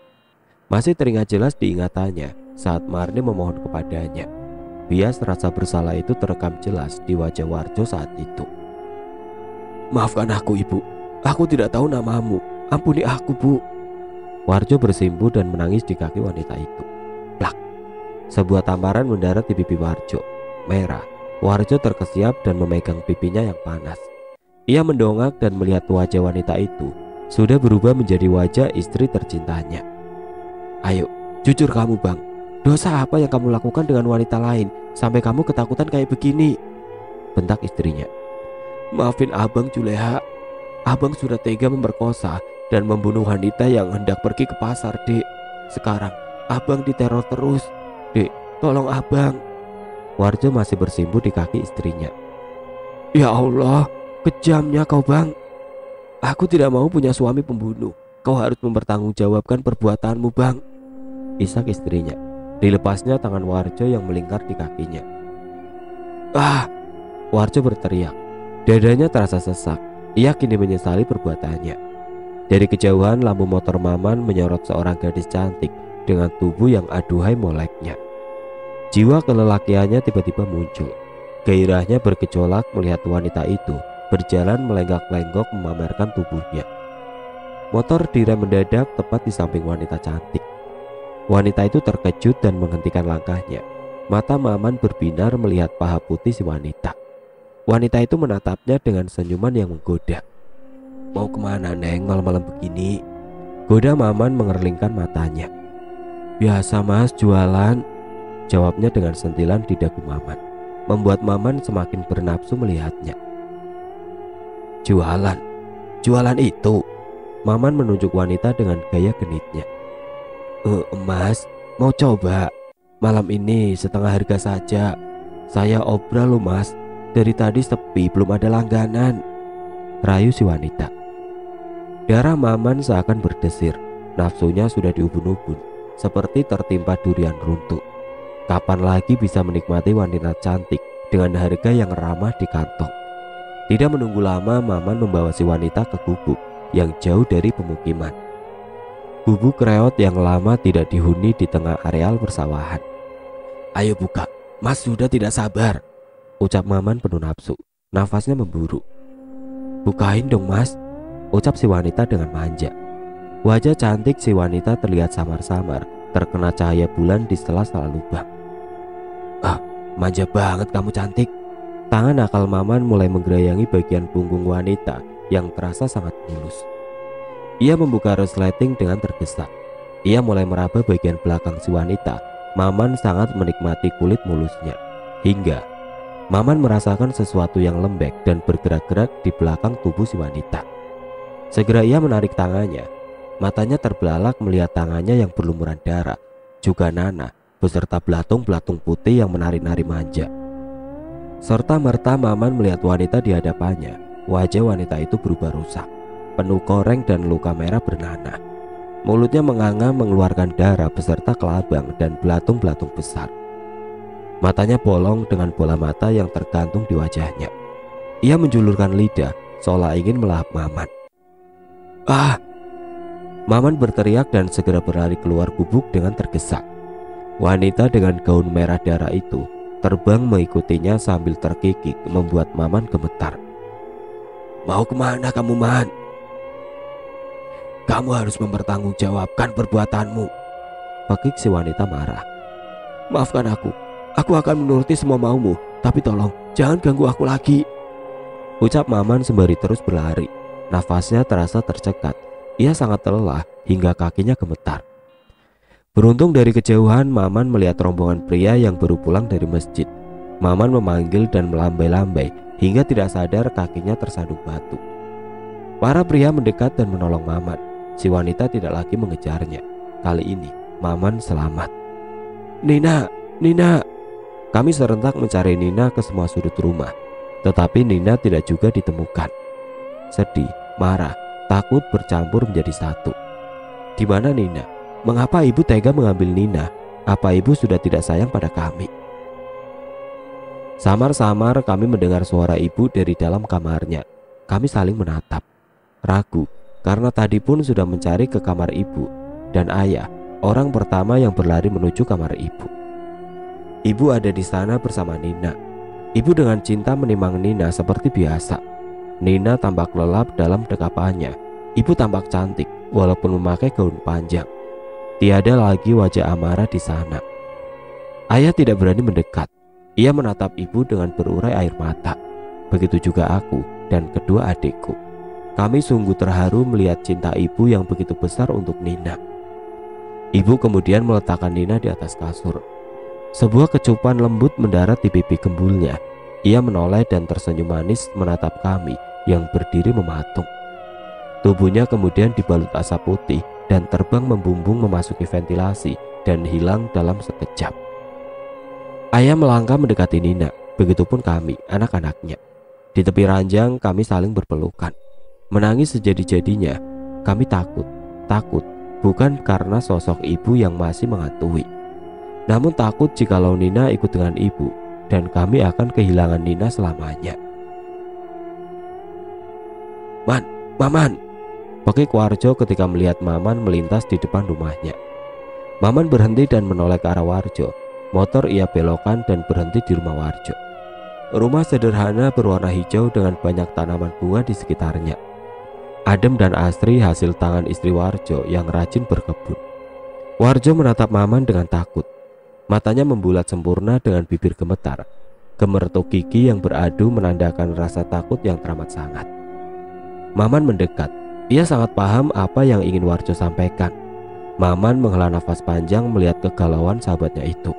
S1: Masih teringat jelas diingatannya saat Marni memohon kepadanya. Bias rasa bersalah itu terekam jelas di wajah Warjo saat itu. "Maafkan aku, Ibu. Aku tidak tahu namamu. Ampuni aku, Bu." Warjo bersimpu dan menangis di kaki wanita itu. Plak. Sebuah tamparan mendarat di pipi Warjo. Merah. Warjo terkesiap dan memegang pipinya yang panas. Ia mendongak dan melihat wajah wanita itu sudah berubah menjadi wajah istri tercintanya. "Ayo, jujur kamu, Bang. Dosa apa yang kamu lakukan dengan wanita lain sampai kamu ketakutan kayak begini?" bentak istrinya. "Maafin Abang, Juleha. Abang sudah tega memperkosa dan membunuh wanita yang hendak pergi ke pasar, Dek. Sekarang Abang diteror terus. Dek, tolong Abang." Warjo masih bersimpu di kaki istrinya. "Ya Allah, kejamnya kau, Bang. Aku tidak mau punya suami pembunuh. Kau harus mempertanggungjawabkan perbuatanmu, Bang." Isak istrinya. Dilepasnya tangan Warjo yang melingkar di kakinya. Warjo berteriak. Dadanya terasa sesak. Ia kini menyesali perbuatannya. Dari kejauhan lampu motor Maman menyorot seorang gadis cantik dengan tubuh yang aduhai moleknya. Jiwa kelelakiannya tiba-tiba muncul. Gairahnya bergejolak melihat wanita itu berjalan melenggak-lenggok memamerkan tubuhnya. Motor direm mendadak tepat di samping wanita cantik. Wanita itu terkejut dan menghentikan langkahnya. Mata Maman berbinar melihat paha putih si wanita. Wanita itu menatapnya dengan senyuman yang menggoda. Mau kemana Neng malam-malam begini? Goda Maman mengerlingkan matanya. Biasa Mas, jualan, jawabnya dengan sentilan di dagu Maman, membuat Maman semakin bernafsu melihatnya. Jualan? Jualan itu? Maman menunjuk wanita dengan gaya genitnya. Mas, mau coba? Malam ini setengah harga saja. Saya obral loh Mas, dari tadi sepi belum ada langganan, rayu si wanita. Darah Maman seakan berdesir, nafsunya sudah diubun-ubun, seperti tertimpa durian runtuh. Kapan lagi bisa menikmati wanita cantik dengan harga yang ramah di kantong? Tidak menunggu lama, Maman membawa si wanita ke gubuk yang jauh dari pemukiman. Gubuk reot yang lama tidak dihuni di tengah areal persawahan. Ayo buka, Mas sudah tidak sabar, ucap Maman penuh nafsu, nafasnya memburu. Bukain dong Mas, ucap si wanita dengan manja. Wajah cantik si wanita terlihat samar-samar, terkena cahaya bulan di sela-sela lubang. Ah, manja banget kamu cantik. Tangan nakal Maman mulai menggerayangi bagian punggung wanita yang terasa sangat mulus. Ia membuka resleting dengan tergesa. Ia mulai meraba bagian belakang si wanita. Maman sangat menikmati kulit mulusnya, hingga Maman merasakan sesuatu yang lembek dan bergerak-gerak di belakang tubuh si wanita. Segera ia menarik tangannya. Matanya terbelalak melihat tangannya yang berlumuran darah, juga nanah beserta belatung-belatung putih yang menari-nari manja. Serta merta Maman melihat wanita di hadapannya. Wajah wanita itu berubah rusak, penuh koreng dan luka merah bernanah. Mulutnya menganga mengeluarkan darah beserta kelabang dan belatung-belatung besar. Matanya bolong dengan bola mata yang tergantung di wajahnya. Ia menjulurkan lidah seolah ingin melahap Maman. Ah! Maman berteriak dan segera berlari keluar gubuk dengan tergesa. Wanita dengan gaun merah darah itu terbang mengikutinya sambil terkikik, membuat Maman gemetar. Mau kemana kamu, Man? Kamu harus mempertanggungjawabkan perbuatanmu, pekik si wanita marah. Maafkan aku akan menuruti semua maumu, tapi tolong jangan ganggu aku lagi, ucap Maman sembari terus berlari. Nafasnya terasa tercekat. Ia sangat lelah hingga kakinya gemetar. Beruntung dari kejauhan Maman melihat rombongan pria yang baru pulang dari masjid. Maman memanggil dan melambai-lambai hingga tidak sadar kakinya tersandung batu. Para pria mendekat dan menolong Maman. Si wanita tidak lagi mengejarnya. Kali ini Maman selamat. Nina, Nina. Kami serentak mencari Nina ke semua sudut rumah, tetapi Nina tidak juga ditemukan. Sedih, marah, takut bercampur menjadi satu. Di mana Nina? Mengapa ibu tega mengambil Nina? Apa ibu sudah tidak sayang pada kami? Samar-samar kami mendengar suara ibu dari dalam kamarnya. Kami saling menatap, ragu, karena tadi pun sudah mencari ke kamar ibu. Dan ayah, orang pertama yang berlari menuju kamar ibu. Ibu ada di sana bersama Nina. Ibu dengan cinta menimang Nina seperti biasa. Nina tampak lelap dalam dekapannya. Ibu tampak cantik walaupun memakai gaun panjang. Tiada lagi wajah amarah di sana. Ayah tidak berani mendekat. Ia menatap ibu dengan berurai air mata. Begitu juga aku dan kedua adikku. Kami sungguh terharu melihat cinta ibu yang begitu besar untuk Nina. Ibu kemudian meletakkan Nina di atas kasur. Sebuah kecupan lembut mendarat di pipi gembulnya. Ia menoleh dan tersenyum manis menatap kami yang berdiri mematung. Tubuhnya kemudian dibalut asap putih dan terbang membumbung memasuki ventilasi dan hilang dalam sekejap. Ayah melangkah mendekati Nina, begitupun kami, anak-anaknya. Di tepi ranjang kami saling berpelukan. Menangis sejadi-jadinya. Kami takut, bukan karena sosok ibu yang masih menghantui, namun takut jikalau Nina ikut dengan ibu dan kami akan kehilangan Nina selamanya. Maman, pekik Warjo ketika melihat Maman melintas di depan rumahnya. Maman berhenti dan menoleh ke arah Warjo. Motor ia belokkan dan berhenti di rumah Warjo. Rumah sederhana berwarna hijau dengan banyak tanaman bunga di sekitarnya. Adem dan asri hasil tangan istri Warjo yang rajin berkebun. Warjo menatap Maman dengan takut. Matanya membulat sempurna dengan bibir gemetar. Gemertuk gigi yang beradu menandakan rasa takut yang teramat sangat. Maman mendekat. Ia sangat paham apa yang ingin Warjo sampaikan. Maman menghela nafas panjang melihat kegalauan sahabatnya itu.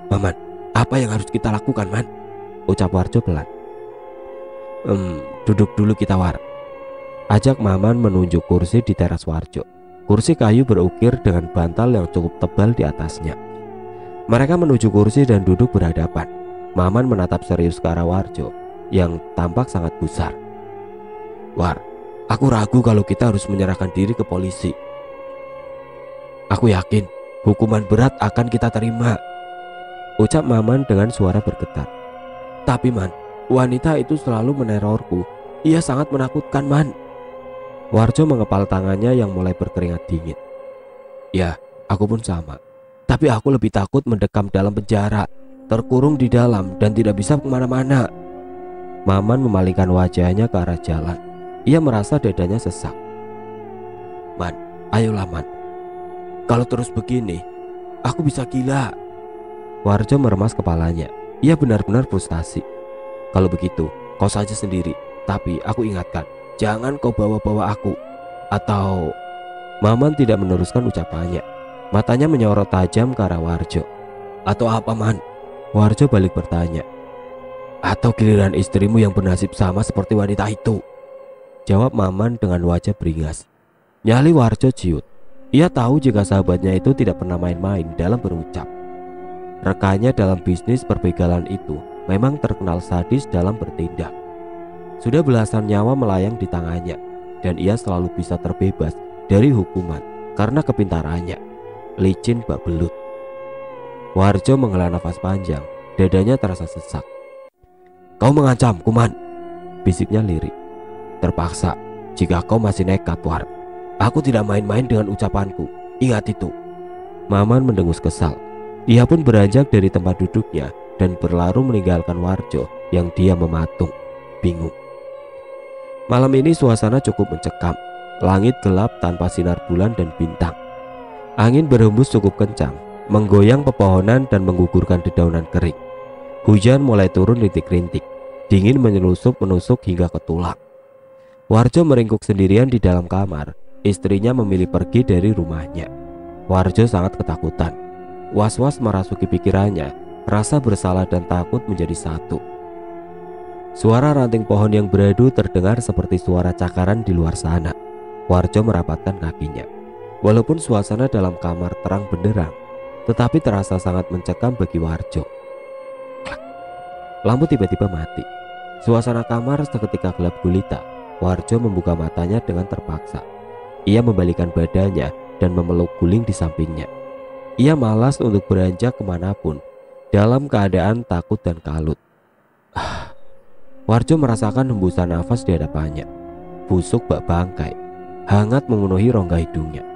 S1: Maman, apa yang harus kita lakukan, Man? Ucap Warjo pelan. Duduk dulu kita, War. Ajak Maman menunjuk kursi di teras Warjo. Kursi kayu berukir dengan bantal yang cukup tebal di atasnya. Mereka menuju kursi dan duduk berhadapan. Maman menatap serius ke arah Warjo yang tampak sangat gusar. War, aku ragu kalau kita harus menyerahkan diri ke polisi. Aku yakin hukuman berat akan kita terima, ucap Maman dengan suara bergetar. Tapi Man, wanita itu selalu menerorku. Ia sangat menakutkan, Man. Warjo mengepal tangannya yang mulai berkeringat dingin. Ya, aku pun sama. Tapi aku lebih takut mendekam dalam penjara, terkurung di dalam dan tidak bisa kemana-mana. Maman memalingkan wajahnya ke arah jalan. Ia merasa dadanya sesak. Man, ayolah Man. Kalau terus begini, aku bisa gila. Warjo meremas kepalanya. Ia benar-benar frustasi. Kalau begitu, kau saja sendiri. Tapi aku ingatkan, jangan kau bawa-bawa aku. Atau... Maman tidak meneruskan ucapannya. Matanya menyorot tajam ke arah Warjo. Atau apa, Man? Warjo balik bertanya. Atau giliran istrimu yang bernasib sama seperti wanita itu, jawab Maman dengan wajah beringas. Nyali Warjo ciut. Ia tahu jika sahabatnya itu tidak pernah main-main dalam berucap. Rekannya dalam bisnis perbegalan itu memang terkenal sadis dalam bertindak. Sudah belasan nyawa melayang di tangannya, dan ia selalu bisa terbebas dari hukuman karena kepintarannya. Licin bak belut. Warjo menghela nafas panjang. Dadanya terasa sesak. Kau mengancamku, Man, bisiknya lirik. Terpaksa, jika kau masih nekat, War. Aku tidak main-main dengan ucapanku. Ingat itu. Maman mendengus kesal. Ia pun beranjak dari tempat duduknya dan berlaru meninggalkan Warjo yang dia mematung, bingung. Malam ini suasana cukup mencekam. Langit gelap tanpa sinar bulan dan bintang. Angin berhembus cukup kencang, menggoyang pepohonan dan menggugurkan dedaunan kering. Hujan mulai turun rintik-rintik. Dingin menusuk hingga ke tulang. Warjo meringkuk sendirian di dalam kamar. Istrinya memilih pergi dari rumahnya. Warjo sangat ketakutan. Was-was merasuki pikirannya. Rasa bersalah dan takut menjadi satu. Suara ranting pohon yang beradu terdengar seperti suara cakaran di luar sana. Warjo merapatkan kakinya. Walaupun suasana dalam kamar terang benderang, tetapi terasa sangat mencekam bagi Warjo. Lampu tiba-tiba mati. Suasana kamar seketika gelap gulita. Warjo membuka matanya dengan terpaksa. Ia membalikkan badannya dan memeluk guling di sampingnya. Ia malas untuk beranjak kemanapun, dalam keadaan takut dan kalut. Warjo merasakan hembusan nafas di hadapannya. Busuk bak bangkai, hangat memenuhi rongga hidungnya.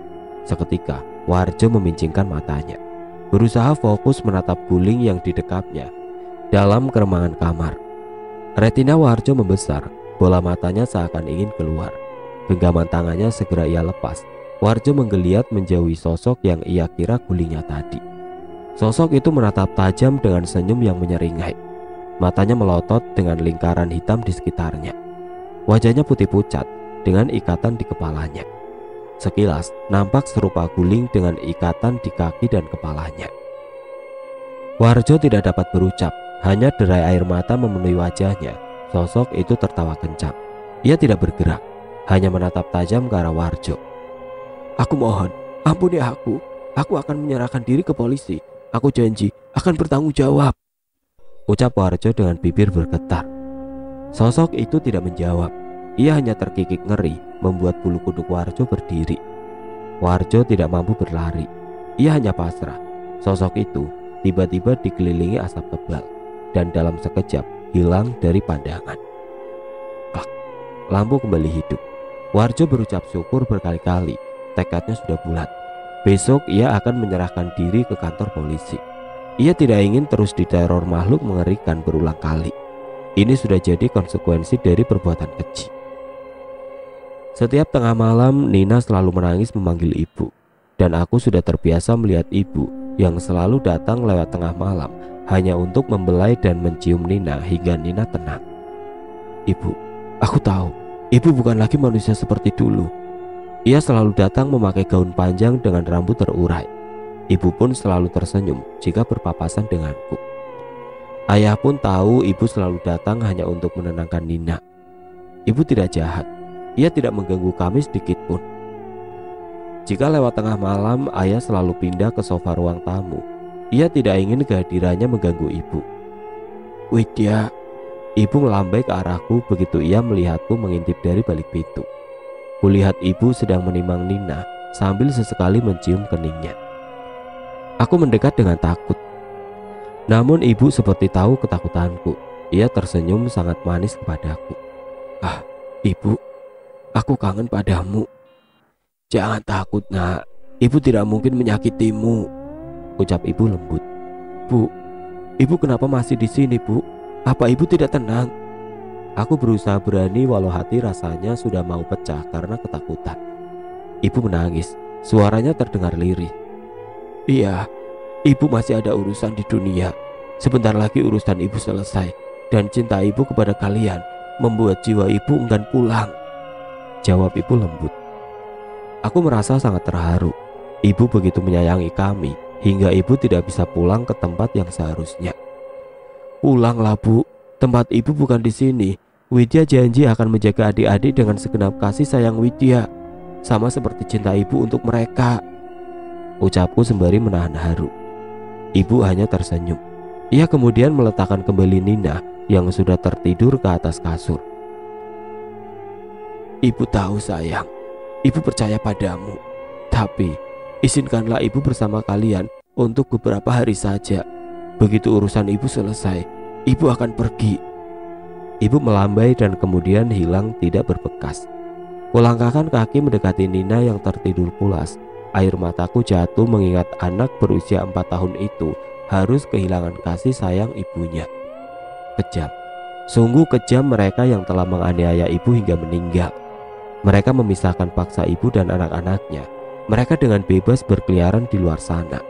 S1: Seketika, Warjo memincingkan matanya, berusaha fokus menatap guling yang didekapnya dalam keremangan kamar. Retina Warjo membesar, bola matanya seakan ingin keluar. Genggaman tangannya segera ia lepas. Warjo menggeliat menjauhi sosok yang ia kira gulingnya tadi. Sosok itu menatap tajam dengan senyum yang menyeringai. Matanya melotot dengan lingkaran hitam di sekitarnya. Wajahnya putih pucat dengan ikatan di kepalanya. Sekilas nampak serupa guling dengan ikatan di kaki dan kepalanya. Warjo tidak dapat berucap, hanya derai air mata memenuhi wajahnya. Sosok itu tertawa kencang. Ia tidak bergerak, hanya menatap tajam ke arah Warjo. Aku mohon, ampuni aku. Aku akan menyerahkan diri ke polisi. Aku janji akan bertanggung jawab, ucap Warjo dengan bibir bergetar. Sosok itu tidak menjawab. Ia hanya terkikik ngeri, membuat bulu kuduk Warjo berdiri. Warjo tidak mampu berlari. Ia hanya pasrah. Sosok itu tiba-tiba dikelilingi asap tebal dan dalam sekejap hilang dari pandangan. Klak. Lampu kembali hidup. Warjo berucap syukur berkali-kali. Tekadnya sudah bulat. Besok ia akan menyerahkan diri ke kantor polisi. Ia tidak ingin terus diteror makhluk mengerikan berulang kali. Ini sudah jadi konsekuensi dari perbuatan keji. Setiap tengah malam Nina selalu menangis memanggil ibu. Dan aku sudah terbiasa melihat ibu yang selalu datang lewat tengah malam hanya untuk membelai dan mencium Nina hingga Nina tenang. Ibu, aku tahu Ibu bukan lagi manusia seperti dulu. Ia selalu datang memakai gaun panjang dengan rambut terurai. Ibu pun selalu tersenyum jika berpapasan denganku. Ayah pun tahu ibu selalu datang hanya untuk menenangkan Nina. Ibu tidak jahat. Ia tidak mengganggu kami sedikit pun. Jika lewat tengah malam, ayah selalu pindah ke sofa ruang tamu. Ia tidak ingin kehadirannya mengganggu ibu. Widya, ibu melambai ke arahku begitu ia melihatku mengintip dari balik pintu. Kulihat ibu sedang menimang Nina sambil sesekali mencium keningnya. Aku mendekat dengan takut. Namun ibu seperti tahu ketakutanku. Ia tersenyum sangat manis kepadaku. Ah, ibu, aku kangen padamu. Jangan takut, nak. Ibu tidak mungkin menyakitimu, ucap ibu lembut. Bu, ibu kenapa masih di sini, Bu? Apa ibu tidak tenang? Aku berusaha berani walau hati rasanya sudah mau pecah karena ketakutan. Ibu menangis, suaranya terdengar lirih. Iya, ibu masih ada urusan di dunia. Sebentar lagi urusan ibu selesai, dan cinta ibu kepada kalian membuat jiwa ibu enggan pulang, jawab ibu lembut. Aku merasa sangat terharu. Ibu begitu menyayangi kami hingga ibu tidak bisa pulang ke tempat yang seharusnya. Pulanglah, Bu. Tempat ibu bukan di sini. Widya janji akan menjaga adik-adik dengan segenap kasih sayang Widya, sama seperti cinta ibu untuk mereka, ucapku sembari menahan haru. Ibu hanya tersenyum. Ia kemudian meletakkan kembali Nina yang sudah tertidur ke atas kasur. Ibu tahu, sayang. Ibu percaya padamu. Tapi izinkanlah ibu bersama kalian untuk beberapa hari saja. Begitu urusan ibu selesai, ibu akan pergi. Ibu melambai dan kemudian hilang tidak berbekas. Kulangkahkan kaki mendekati Nina yang tertidur pulas. Air mataku jatuh mengingat anak berusia 4 tahun itu harus kehilangan kasih sayang ibunya. Kejam, sungguh kejam mereka yang telah menganiaya ibu hingga meninggal. Mereka memisahkan paksa ibu dan anak-anaknya. Mereka dengan bebas berkeliaran di luar sana.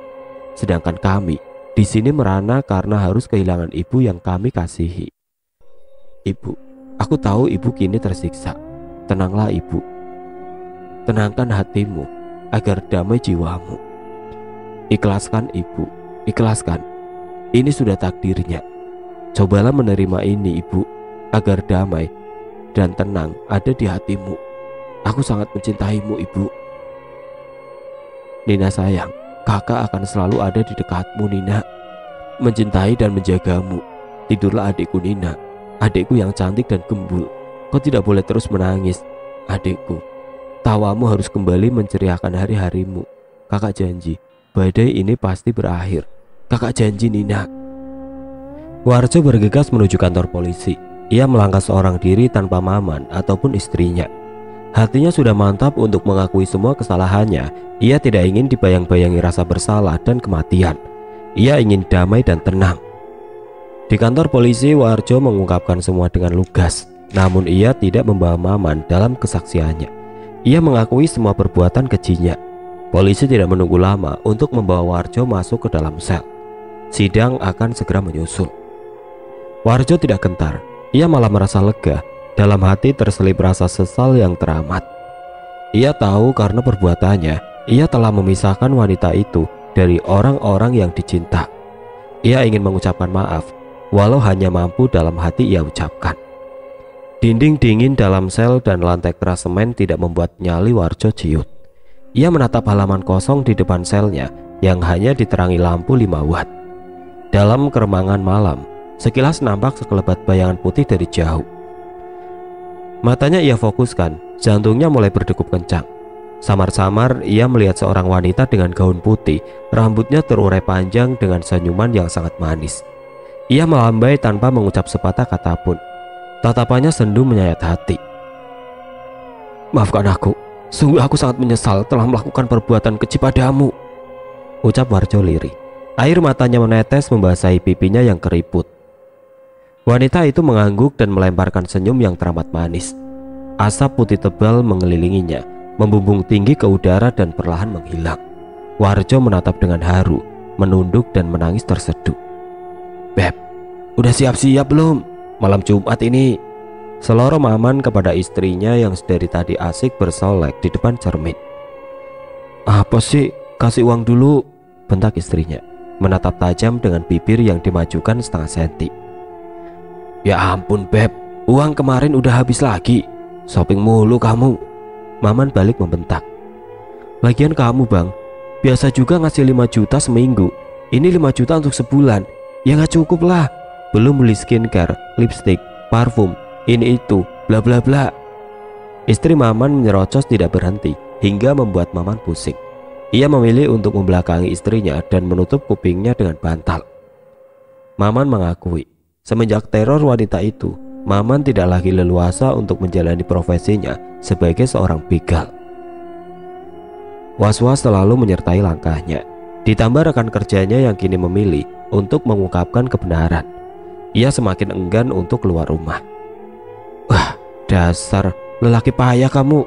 S1: Sedangkan kami di sini merana karena harus kehilangan ibu yang kami kasihi. Ibu, aku tahu ibu kini tersiksa. Tenanglah ibu. Tenangkan hatimu agar damai jiwamu. Ikhlaskan ibu, ikhlaskan. Ini sudah takdirnya. Cobalah menerima ini ibu, agar damai dan tenang ada di hatimu. Aku sangat mencintaimu ibu. Nina sayang, kakak akan selalu ada di dekatmu Nina. Mencintai dan menjagamu. Tidurlah adikku Nina, adikku yang cantik dan gembul. Kau tidak boleh terus menangis, adikku. Tawamu harus kembali menceriakan hari-harimu. Kakak janji, badai ini pasti berakhir. Kakak janji Nina. Warjo bergegas menuju kantor polisi. Ia melangkah seorang diri tanpa Maman ataupun istrinya. Hatinya sudah mantap untuk mengakui semua kesalahannya. Ia tidak ingin dibayang-bayangi rasa bersalah dan kematian. Ia ingin damai dan tenang. Di kantor polisi, Warjo mengungkapkan semua dengan lugas. Namun ia tidak membawa Maman dalam kesaksiannya. Ia mengakui semua perbuatan kejinya. Polisi tidak menunggu lama untuk membawa Warjo masuk ke dalam sel. Sidang akan segera menyusul. Warjo tidak gentar. Ia malah merasa lega. Dalam hati terselip rasa sesal yang teramat. Ia tahu karena perbuatannya, ia telah memisahkan wanita itu dari orang-orang yang dicinta. Ia ingin mengucapkan maaf, walau hanya mampu dalam hati ia ucapkan. Dinding dingin dalam sel dan lantai keras semen tidak membuat nyali Warjo ciut. Ia menatap halaman kosong di depan selnya yang hanya diterangi lampu 5 watt. Dalam keremangan malam, sekilas nampak sekelebat bayangan putih dari jauh. Matanya ia fokuskan, jantungnya mulai berdegup kencang. Samar-samar ia melihat seorang wanita dengan gaun putih, rambutnya terurai panjang dengan senyuman yang sangat manis. Ia melambai tanpa mengucap sepatah kata pun. Tatapannya sendu menyayat hati. Maafkan aku, sungguh aku sangat menyesal telah melakukan perbuatan keji padamu, ucap Warjo lirih. Air matanya menetes membasahi pipinya yang keriput. Wanita itu mengangguk dan melemparkan senyum yang teramat manis. Asap putih tebal mengelilinginya, membumbung tinggi ke udara dan perlahan menghilang. Warjo menatap dengan haru, menunduk dan menangis terseduh. Beb, udah siap-siap belum? Malam Jumat ini, Seloroh Maman kepada istrinya yang sedari tadi asik bersolek di depan cermin. "Apa sih? Kasih uang dulu," bentak istrinya, menatap tajam dengan bibir yang dimajukan setengah senti. "Ya ampun Beb, uang kemarin udah habis lagi. Shopping mulu kamu," Maman balik membentak. "Lagian kamu Bang, biasa juga ngasih 5 juta seminggu. Ini 5 juta untuk sebulan. Ya gak cukup lah. Belum beli skincare, lipstick, parfum, ini itu, bla bla bla." Istri Maman menyerocos tidak berhenti hingga membuat Maman pusing. Ia memilih untuk membelakangi istrinya dan menutup kupingnya dengan bantal. Maman mengakui, semenjak teror wanita itu, Maman tidak lagi leluasa untuk menjalani profesinya sebagai seorang begal. Was-was selalu menyertai langkahnya. Ditambah rekan kerjanya yang kini memilih untuk mengungkapkan kebenaran, ia semakin enggan untuk keluar rumah. "Wah, dasar lelaki payah kamu,"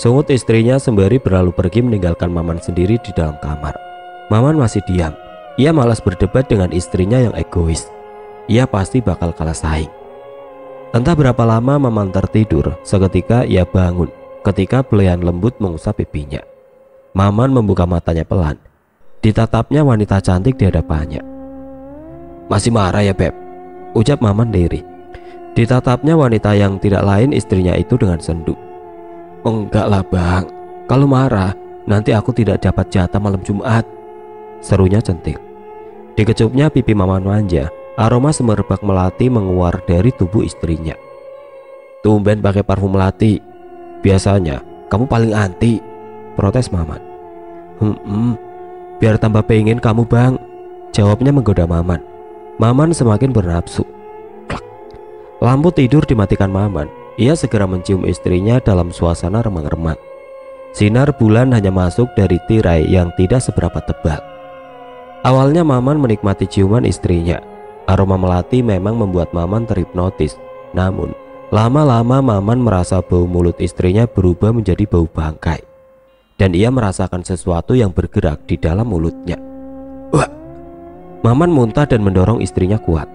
S1: sungut istrinya sembari berlalu pergi meninggalkan Maman sendiri di dalam kamar. Maman masih diam. Ia malas berdebat dengan istrinya yang egois. Ia pasti bakal kalah saing. Entah berapa lama Maman tertidur, seketika ia bangun ketika belayan lembut mengusap pipinya. Maman membuka matanya pelan. Ditatapnya wanita cantik di hadapannya. "Masih marah ya Beb?" ucap Maman lirih. Ditatapnya wanita yang tidak lain istrinya itu dengan sendu. "Enggak lah Bang, kalau marah nanti aku tidak dapat jatah malam Jumat," serunya centil. Dikecupnya pipi Maman manja. Aroma semerbak melati menguar dari tubuh istrinya. "Tumben pakai parfum melati. Biasanya kamu paling anti," protes Maman. Biar tambah pengen kamu Bang," jawabnya menggoda Maman. Maman semakin bernafsu. Klak. Lampu tidur dimatikan Maman. Ia segera mencium istrinya dalam suasana remang-remang. Sinar bulan hanya masuk dari tirai yang tidak seberapa tebal. Awalnya Maman menikmati ciuman istrinya. Aroma melati memang membuat Maman terhipnotis. Namun lama-lama Maman merasa bau mulut istrinya berubah menjadi bau bangkai. Dan ia merasakan sesuatu yang bergerak di dalam mulutnya. Wah! Maman muntah dan mendorong istrinya kuat.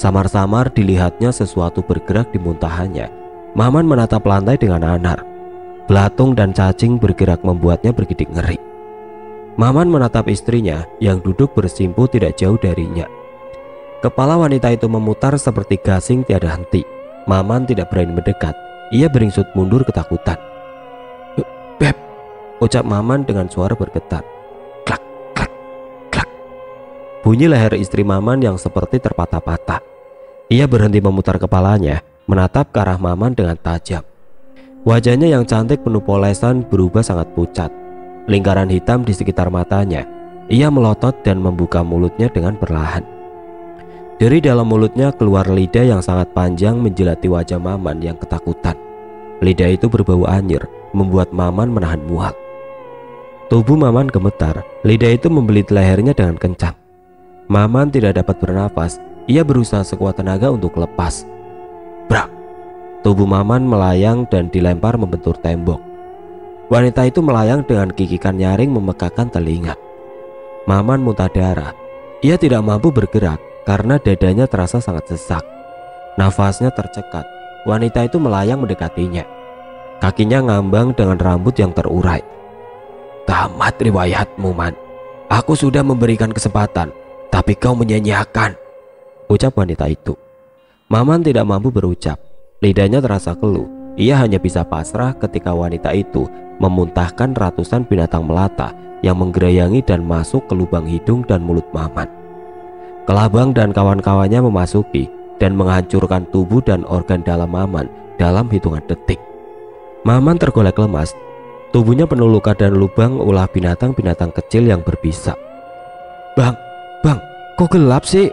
S1: Samar-samar dilihatnya sesuatu bergerak di muntahannya. Maman menatap lantai dengan anar. Belatung dan cacing bergerak membuatnya bergidik ngeri. Maman menatap istrinya yang duduk bersimpuh tidak jauh darinya. Kepala wanita itu memutar seperti gasing tiada henti. Maman tidak berani mendekat. Ia beringsut mundur ketakutan. "Beb," ucap Maman dengan suara bergetar. Klak, klak, klak. Bunyi leher istri Maman yang seperti terpatah-patah. Ia berhenti memutar kepalanya, menatap ke arah Maman dengan tajam. Wajahnya yang cantik penuh polesan berubah sangat pucat. Lingkaran hitam di sekitar matanya. Ia melotot dan membuka mulutnya dengan perlahan. Dari dalam mulutnya keluar lidah yang sangat panjang menjilati wajah Maman yang ketakutan. Lidah itu berbau anyir, membuat Maman menahan mual. Tubuh Maman gemetar, lidah itu membelit lehernya dengan kencang. Maman tidak dapat bernafas, ia berusaha sekuat tenaga untuk lepas. Brak! Tubuh Maman melayang dan dilempar membentur tembok. Wanita itu melayang dengan gigikan nyaring memekakan telinga. Maman muntah darah. Ia tidak mampu bergerak karena dadanya terasa sangat sesak. Nafasnya tercekat. Wanita itu melayang mendekatinya. Kakinya ngambang dengan rambut yang terurai. "Tamat riwayatmu, Man. Aku sudah memberikan kesempatan, tapi kau menyia-nyiakan," ucap wanita itu. Maman tidak mampu berucap. Lidahnya terasa keluh. Ia hanya bisa pasrah ketika wanita itu memuntahkan ratusan binatang melata yang menggerayangi dan masuk ke lubang hidung dan mulut Maman. Kelabang dan kawan-kawannya memasuki dan menghancurkan tubuh dan organ dalam Maman dalam hitungan detik. Maman tergolek lemas. Tubuhnya penuh luka dan lubang ulah binatang-binatang kecil yang berbisa. Bang, kok gelap sih?"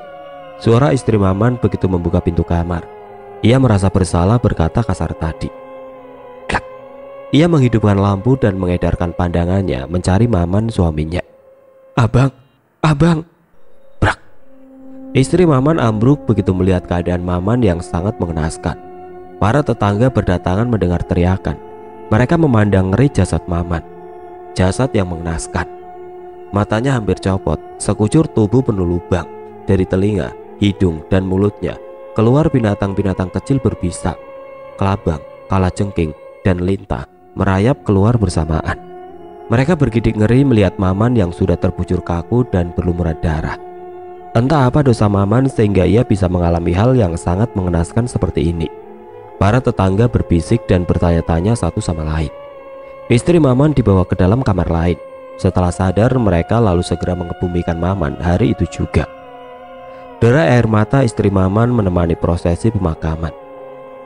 S1: Suara istri Maman begitu membuka pintu kamar. Ia merasa bersalah berkata kasar tadi. Klak. Ia menghidupkan lampu dan mengedarkan pandangannya mencari Maman suaminya. Abang. Brak. Istri Maman ambruk begitu melihat keadaan Maman yang sangat mengenaskan. Para tetangga berdatangan mendengar teriakan. Mereka memandang ngeri jasad Maman. Jasad yang mengenaskan. Matanya hampir copot, sekujur tubuh penuh lubang. Dari telinga, hidung, dan mulutnya keluar binatang-binatang kecil berbisa. Kelabang, Kalajengking, dan Lintah merayap keluar bersamaan. Mereka bergidik ngeri melihat Maman yang sudah terbujur kaku dan berlumuran darah. Entah apa dosa Maman sehingga ia bisa mengalami hal yang sangat mengenaskan seperti ini. Para tetangga berbisik dan bertanya-tanya satu sama lain. Istri Maman dibawa ke dalam kamar lain. Setelah sadar, mereka lalu segera mengebumikan Maman hari itu juga. Derai air mata istri Maman menemani prosesi pemakaman.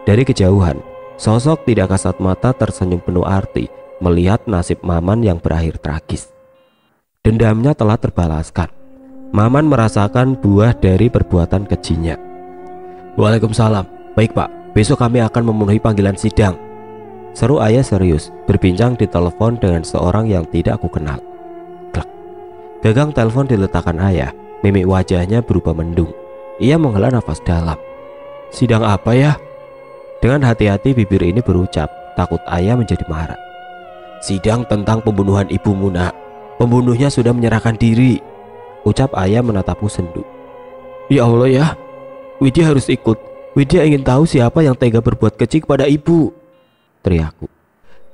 S1: Dari kejauhan, sosok tidak kasat mata tersenyum penuh arti melihat nasib Maman yang berakhir tragis. Dendamnya telah terbalaskan. Maman merasakan buah dari perbuatan kejinya. Waalaikumsalam. Baik Pak, besok kami akan memenuhi panggilan sidang, seru ayah serius berbincang di telepon dengan seorang yang tidak aku kenal. Klak. Gagang telepon diletakkan ayah. Mimik wajahnya berubah mendung. Ia menghela nafas dalam. Sidang apa ya? Dengan hati-hati bibir ini berucap, takut ayah menjadi marah. Sidang tentang pembunuhan ibumu, Nak. Pembunuhnya sudah menyerahkan diri, ucap ayah menatapku sendu. Ya Allah ya, Widya harus ikut. Widya ingin tahu siapa yang tega berbuat keji kepada ibu, teriakku.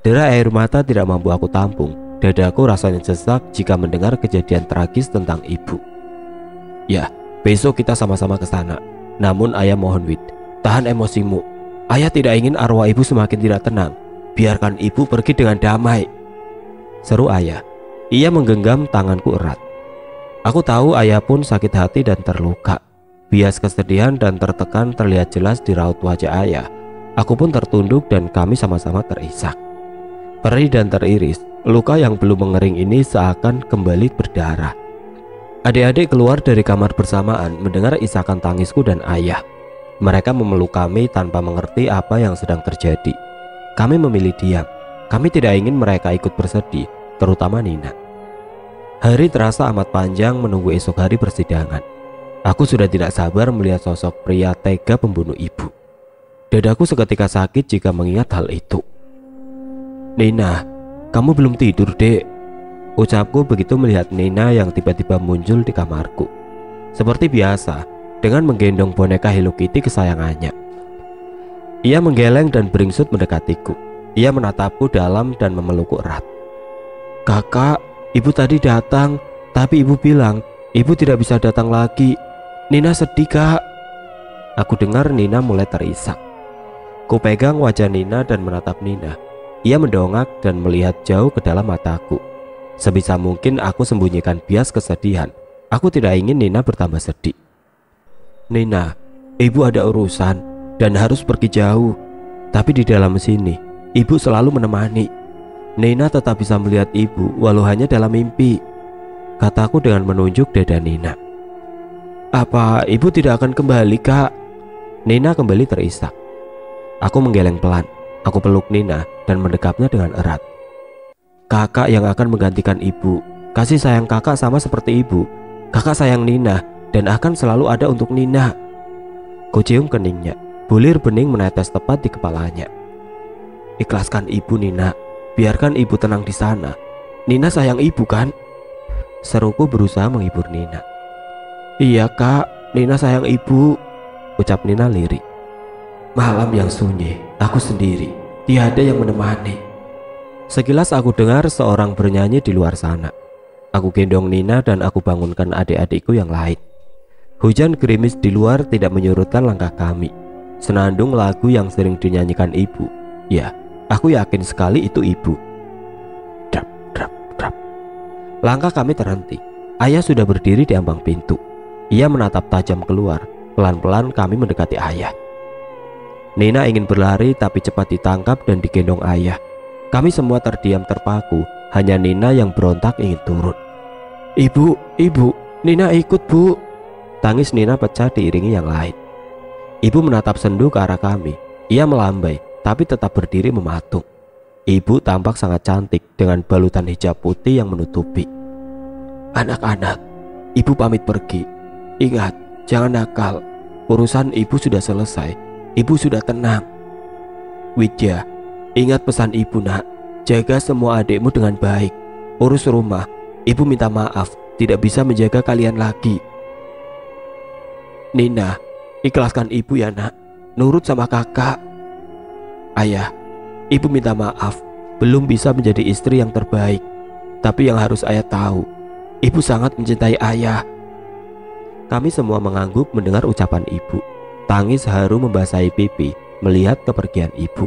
S1: Derai air mata tidak mampu aku tampung. Dadaku rasanya sesak jika mendengar kejadian tragis tentang ibu. Ya, besok kita sama-sama ke sana. Namun ayah mohon Wid, tahan emosimu. Ayah tidak ingin arwah ibu semakin tidak tenang. Biarkan ibu pergi dengan damai, seru ayah. Ia menggenggam tanganku erat. Aku tahu ayah pun sakit hati dan terluka. Bias kesedihan dan tertekan terlihat jelas di raut wajah ayah. Aku pun tertunduk dan kami sama-sama terisak. Perih dan teriris, luka yang belum mengering ini seakan kembali berdarah. Adik-adik keluar dari kamar bersamaan mendengar isakan tangisku dan ayah. Mereka memeluk kami tanpa mengerti apa yang sedang terjadi. Kami memilih diam. Kami tidak ingin mereka ikut bersedih, terutama Nina. Hari terasa amat panjang menunggu esok hari persidangan. Aku sudah tidak sabar melihat sosok pria tega pembunuh ibu. Dadaku seketika sakit jika mengingat hal itu. Nina, kamu belum tidur, Dek, ucapku begitu melihat Nina yang tiba-tiba muncul di kamarku. Seperti biasa, dengan menggendong boneka Hello Kitty kesayangannya. Ia menggeleng dan beringsut mendekatiku. Ia menatapku dalam dan memelukku erat. Kakak, ibu tadi datang, tapi ibu bilang ibu tidak bisa datang lagi. Nina sedih, Kak. Aku dengar Nina mulai terisak. Ku pegang wajah Nina dan menatap Nina. Ia mendongak dan melihat jauh ke dalam mataku. Sebisa mungkin aku sembunyikan bias kesedihan. Aku tidak ingin Nina bertambah sedih. Nina, ibu ada urusan dan harus pergi jauh. Tapi di dalam sini, ibu selalu menemani. Nina tetap bisa melihat ibu walau hanya dalam mimpi, kataku dengan menunjuk dada Nina. Apa ibu tidak akan kembali, Kak? Nina kembali terisak. Aku menggeleng pelan. Aku peluk Nina dan mendekapnya dengan erat. Kakak yang akan menggantikan ibu. Kasih sayang kakak sama seperti ibu. Kakak sayang Nina dan akan selalu ada untuk Nina. Ku cium keningnya. Bulir bening menetes tepat di kepalanya. Ikhlaskan ibu, Nina. Biarkan ibu tenang di sana. Nina sayang ibu kan? Seruku berusaha menghibur Nina. Iya, Kak, Nina sayang ibu, ucap Nina lirik. Malam yang sunyi, aku sendiri, tiada yang menemani. Sekilas aku dengar seorang bernyanyi di luar sana. Aku gendong Nina dan aku bangunkan adik-adikku yang lain. Hujan gerimis di luar tidak menyurutkan langkah kami. Senandung lagu yang sering dinyanyikan ibu. Ya, aku yakin sekali itu ibu. Drap, drap, drap. Langkah kami terhenti. Ayah sudah berdiri di ambang pintu. Ia menatap tajam keluar. Pelan-pelan kami mendekati ayah. Nina ingin berlari tapi cepat ditangkap dan digendong ayah. Kami semua terdiam terpaku. Hanya Nina yang berontak ingin turun. Ibu, Nina ikut, Bu. Tangis Nina pecah diiringi yang lain. Ibu menatap sendu ke arah kami. Ia melambai tapi tetap berdiri mematung. Ibu tampak sangat cantik dengan balutan hijab putih yang menutupi. Anak-anak, ibu pamit pergi. Ingat, jangan nakal. Urusan ibu sudah selesai. Ibu sudah tenang. Widya, ingat pesan ibu, Nak. Jaga semua adikmu dengan baik. Urus rumah. Ibu minta maaf tidak bisa menjaga kalian lagi. Nina, ikhlaskan ibu ya, Nak. Nurut sama kakak.
S2: Ayah, ibu minta maaf, belum bisa menjadi istri yang terbaik. Tapi yang harus ayah tahu, ibu sangat mencintai ayah.
S1: Kami semua mengangguk mendengar ucapan ibu. Tangis haru membasahi pipi melihat kepergian ibu.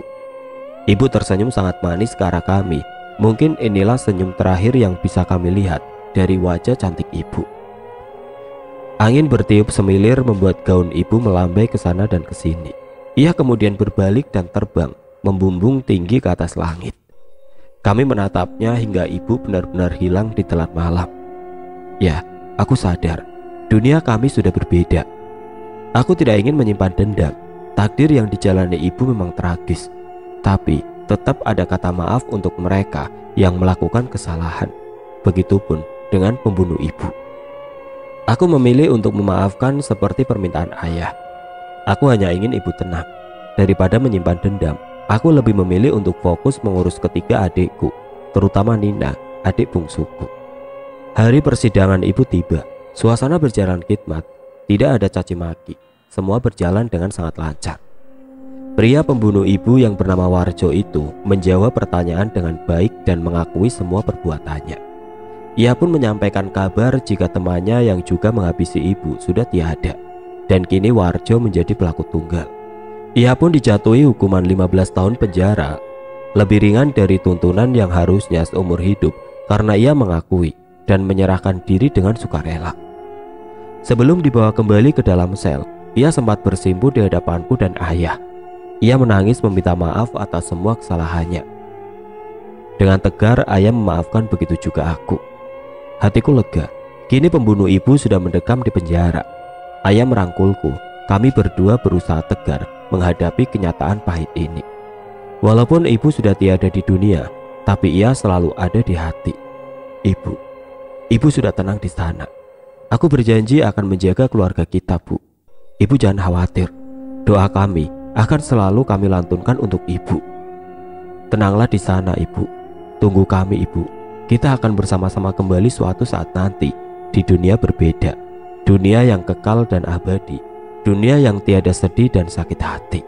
S1: Ibu tersenyum sangat manis ke arah kami. Mungkin inilah senyum terakhir yang bisa kami lihat dari wajah cantik ibu. Angin bertiup semilir membuat gaun ibu melambai ke sana dan ke sini. Ia kemudian berbalik dan terbang, membumbung tinggi ke atas langit. Kami menatapnya hingga ibu benar-benar hilang di telan malam. Ya, aku sadar, dunia kami sudah berbeda. Aku tidak ingin menyimpan dendam. Takdir yang dijalani ibu memang tragis. Tapi tetap ada kata maaf untuk mereka yang melakukan kesalahan. Begitupun dengan pembunuh ibu. Aku memilih untuk memaafkan seperti permintaan ayah. Aku hanya ingin ibu tenang. Daripada menyimpan dendam, aku lebih memilih untuk fokus mengurus ketiga adikku, terutama Nina, adik bungsuku. Hari persidangan ibu tiba. Suasana berjalan khidmat. Tidak ada caci maki. Semua berjalan dengan sangat lancar. Pria pembunuh ibu yang bernama Warjo itu menjawab pertanyaan dengan baik dan mengakui semua perbuatannya. Ia pun menyampaikan kabar jika temannya yang juga menghabisi ibu sudah tiada. Dan kini Warjo menjadi pelaku tunggal. Ia pun dijatuhi hukuman 15 tahun penjara, lebih ringan dari tuntunan yang harusnya seumur hidup karena ia mengakui dan menyerahkan diri dengan sukarela. Sebelum dibawa kembali ke dalam sel, ia sempat bersimpu di hadapanku dan ayah. Ia menangis meminta maaf atas semua kesalahannya. Dengan tegar ayah memaafkan, begitu juga aku. Hatiku lega, kini pembunuh ibu sudah mendekam di penjara. Ayah merangkulku, kami berdua berusaha tegar menghadapi kenyataan pahit ini. Walaupun ibu sudah tiada di dunia, tapi ia selalu ada di hati. Ibu sudah tenang di sana. Aku berjanji akan menjaga keluarga kita, Bu. Ibu jangan khawatir. Doa kami akan selalu kami lantunkan untuk ibu. Tenanglah di sana, Ibu. Tunggu kami, Ibu. Kita akan bersama-sama kembali suatu saat nanti di dunia berbeda. Dunia yang kekal dan abadi. Dunia yang tiada sedih dan sakit hati.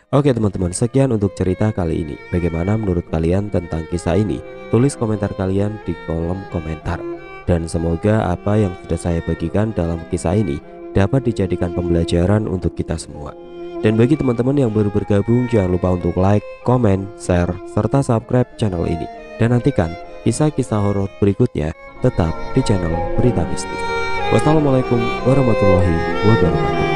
S1: Oke teman-teman, sekian untuk cerita kali ini. Bagaimana menurut kalian tentang kisah ini? Tulis komentar kalian di kolom komentar. Dan semoga apa yang sudah saya bagikan dalam kisah ini dapat dijadikan pembelajaran untuk kita semua. Dan bagi teman-teman yang baru bergabung, jangan lupa untuk like, komen, share, serta subscribe channel ini. Dan nantikan kisah-kisah horor berikutnya tetap di channel Berita Mistis. Wassalamualaikum warahmatullahi wabarakatuh.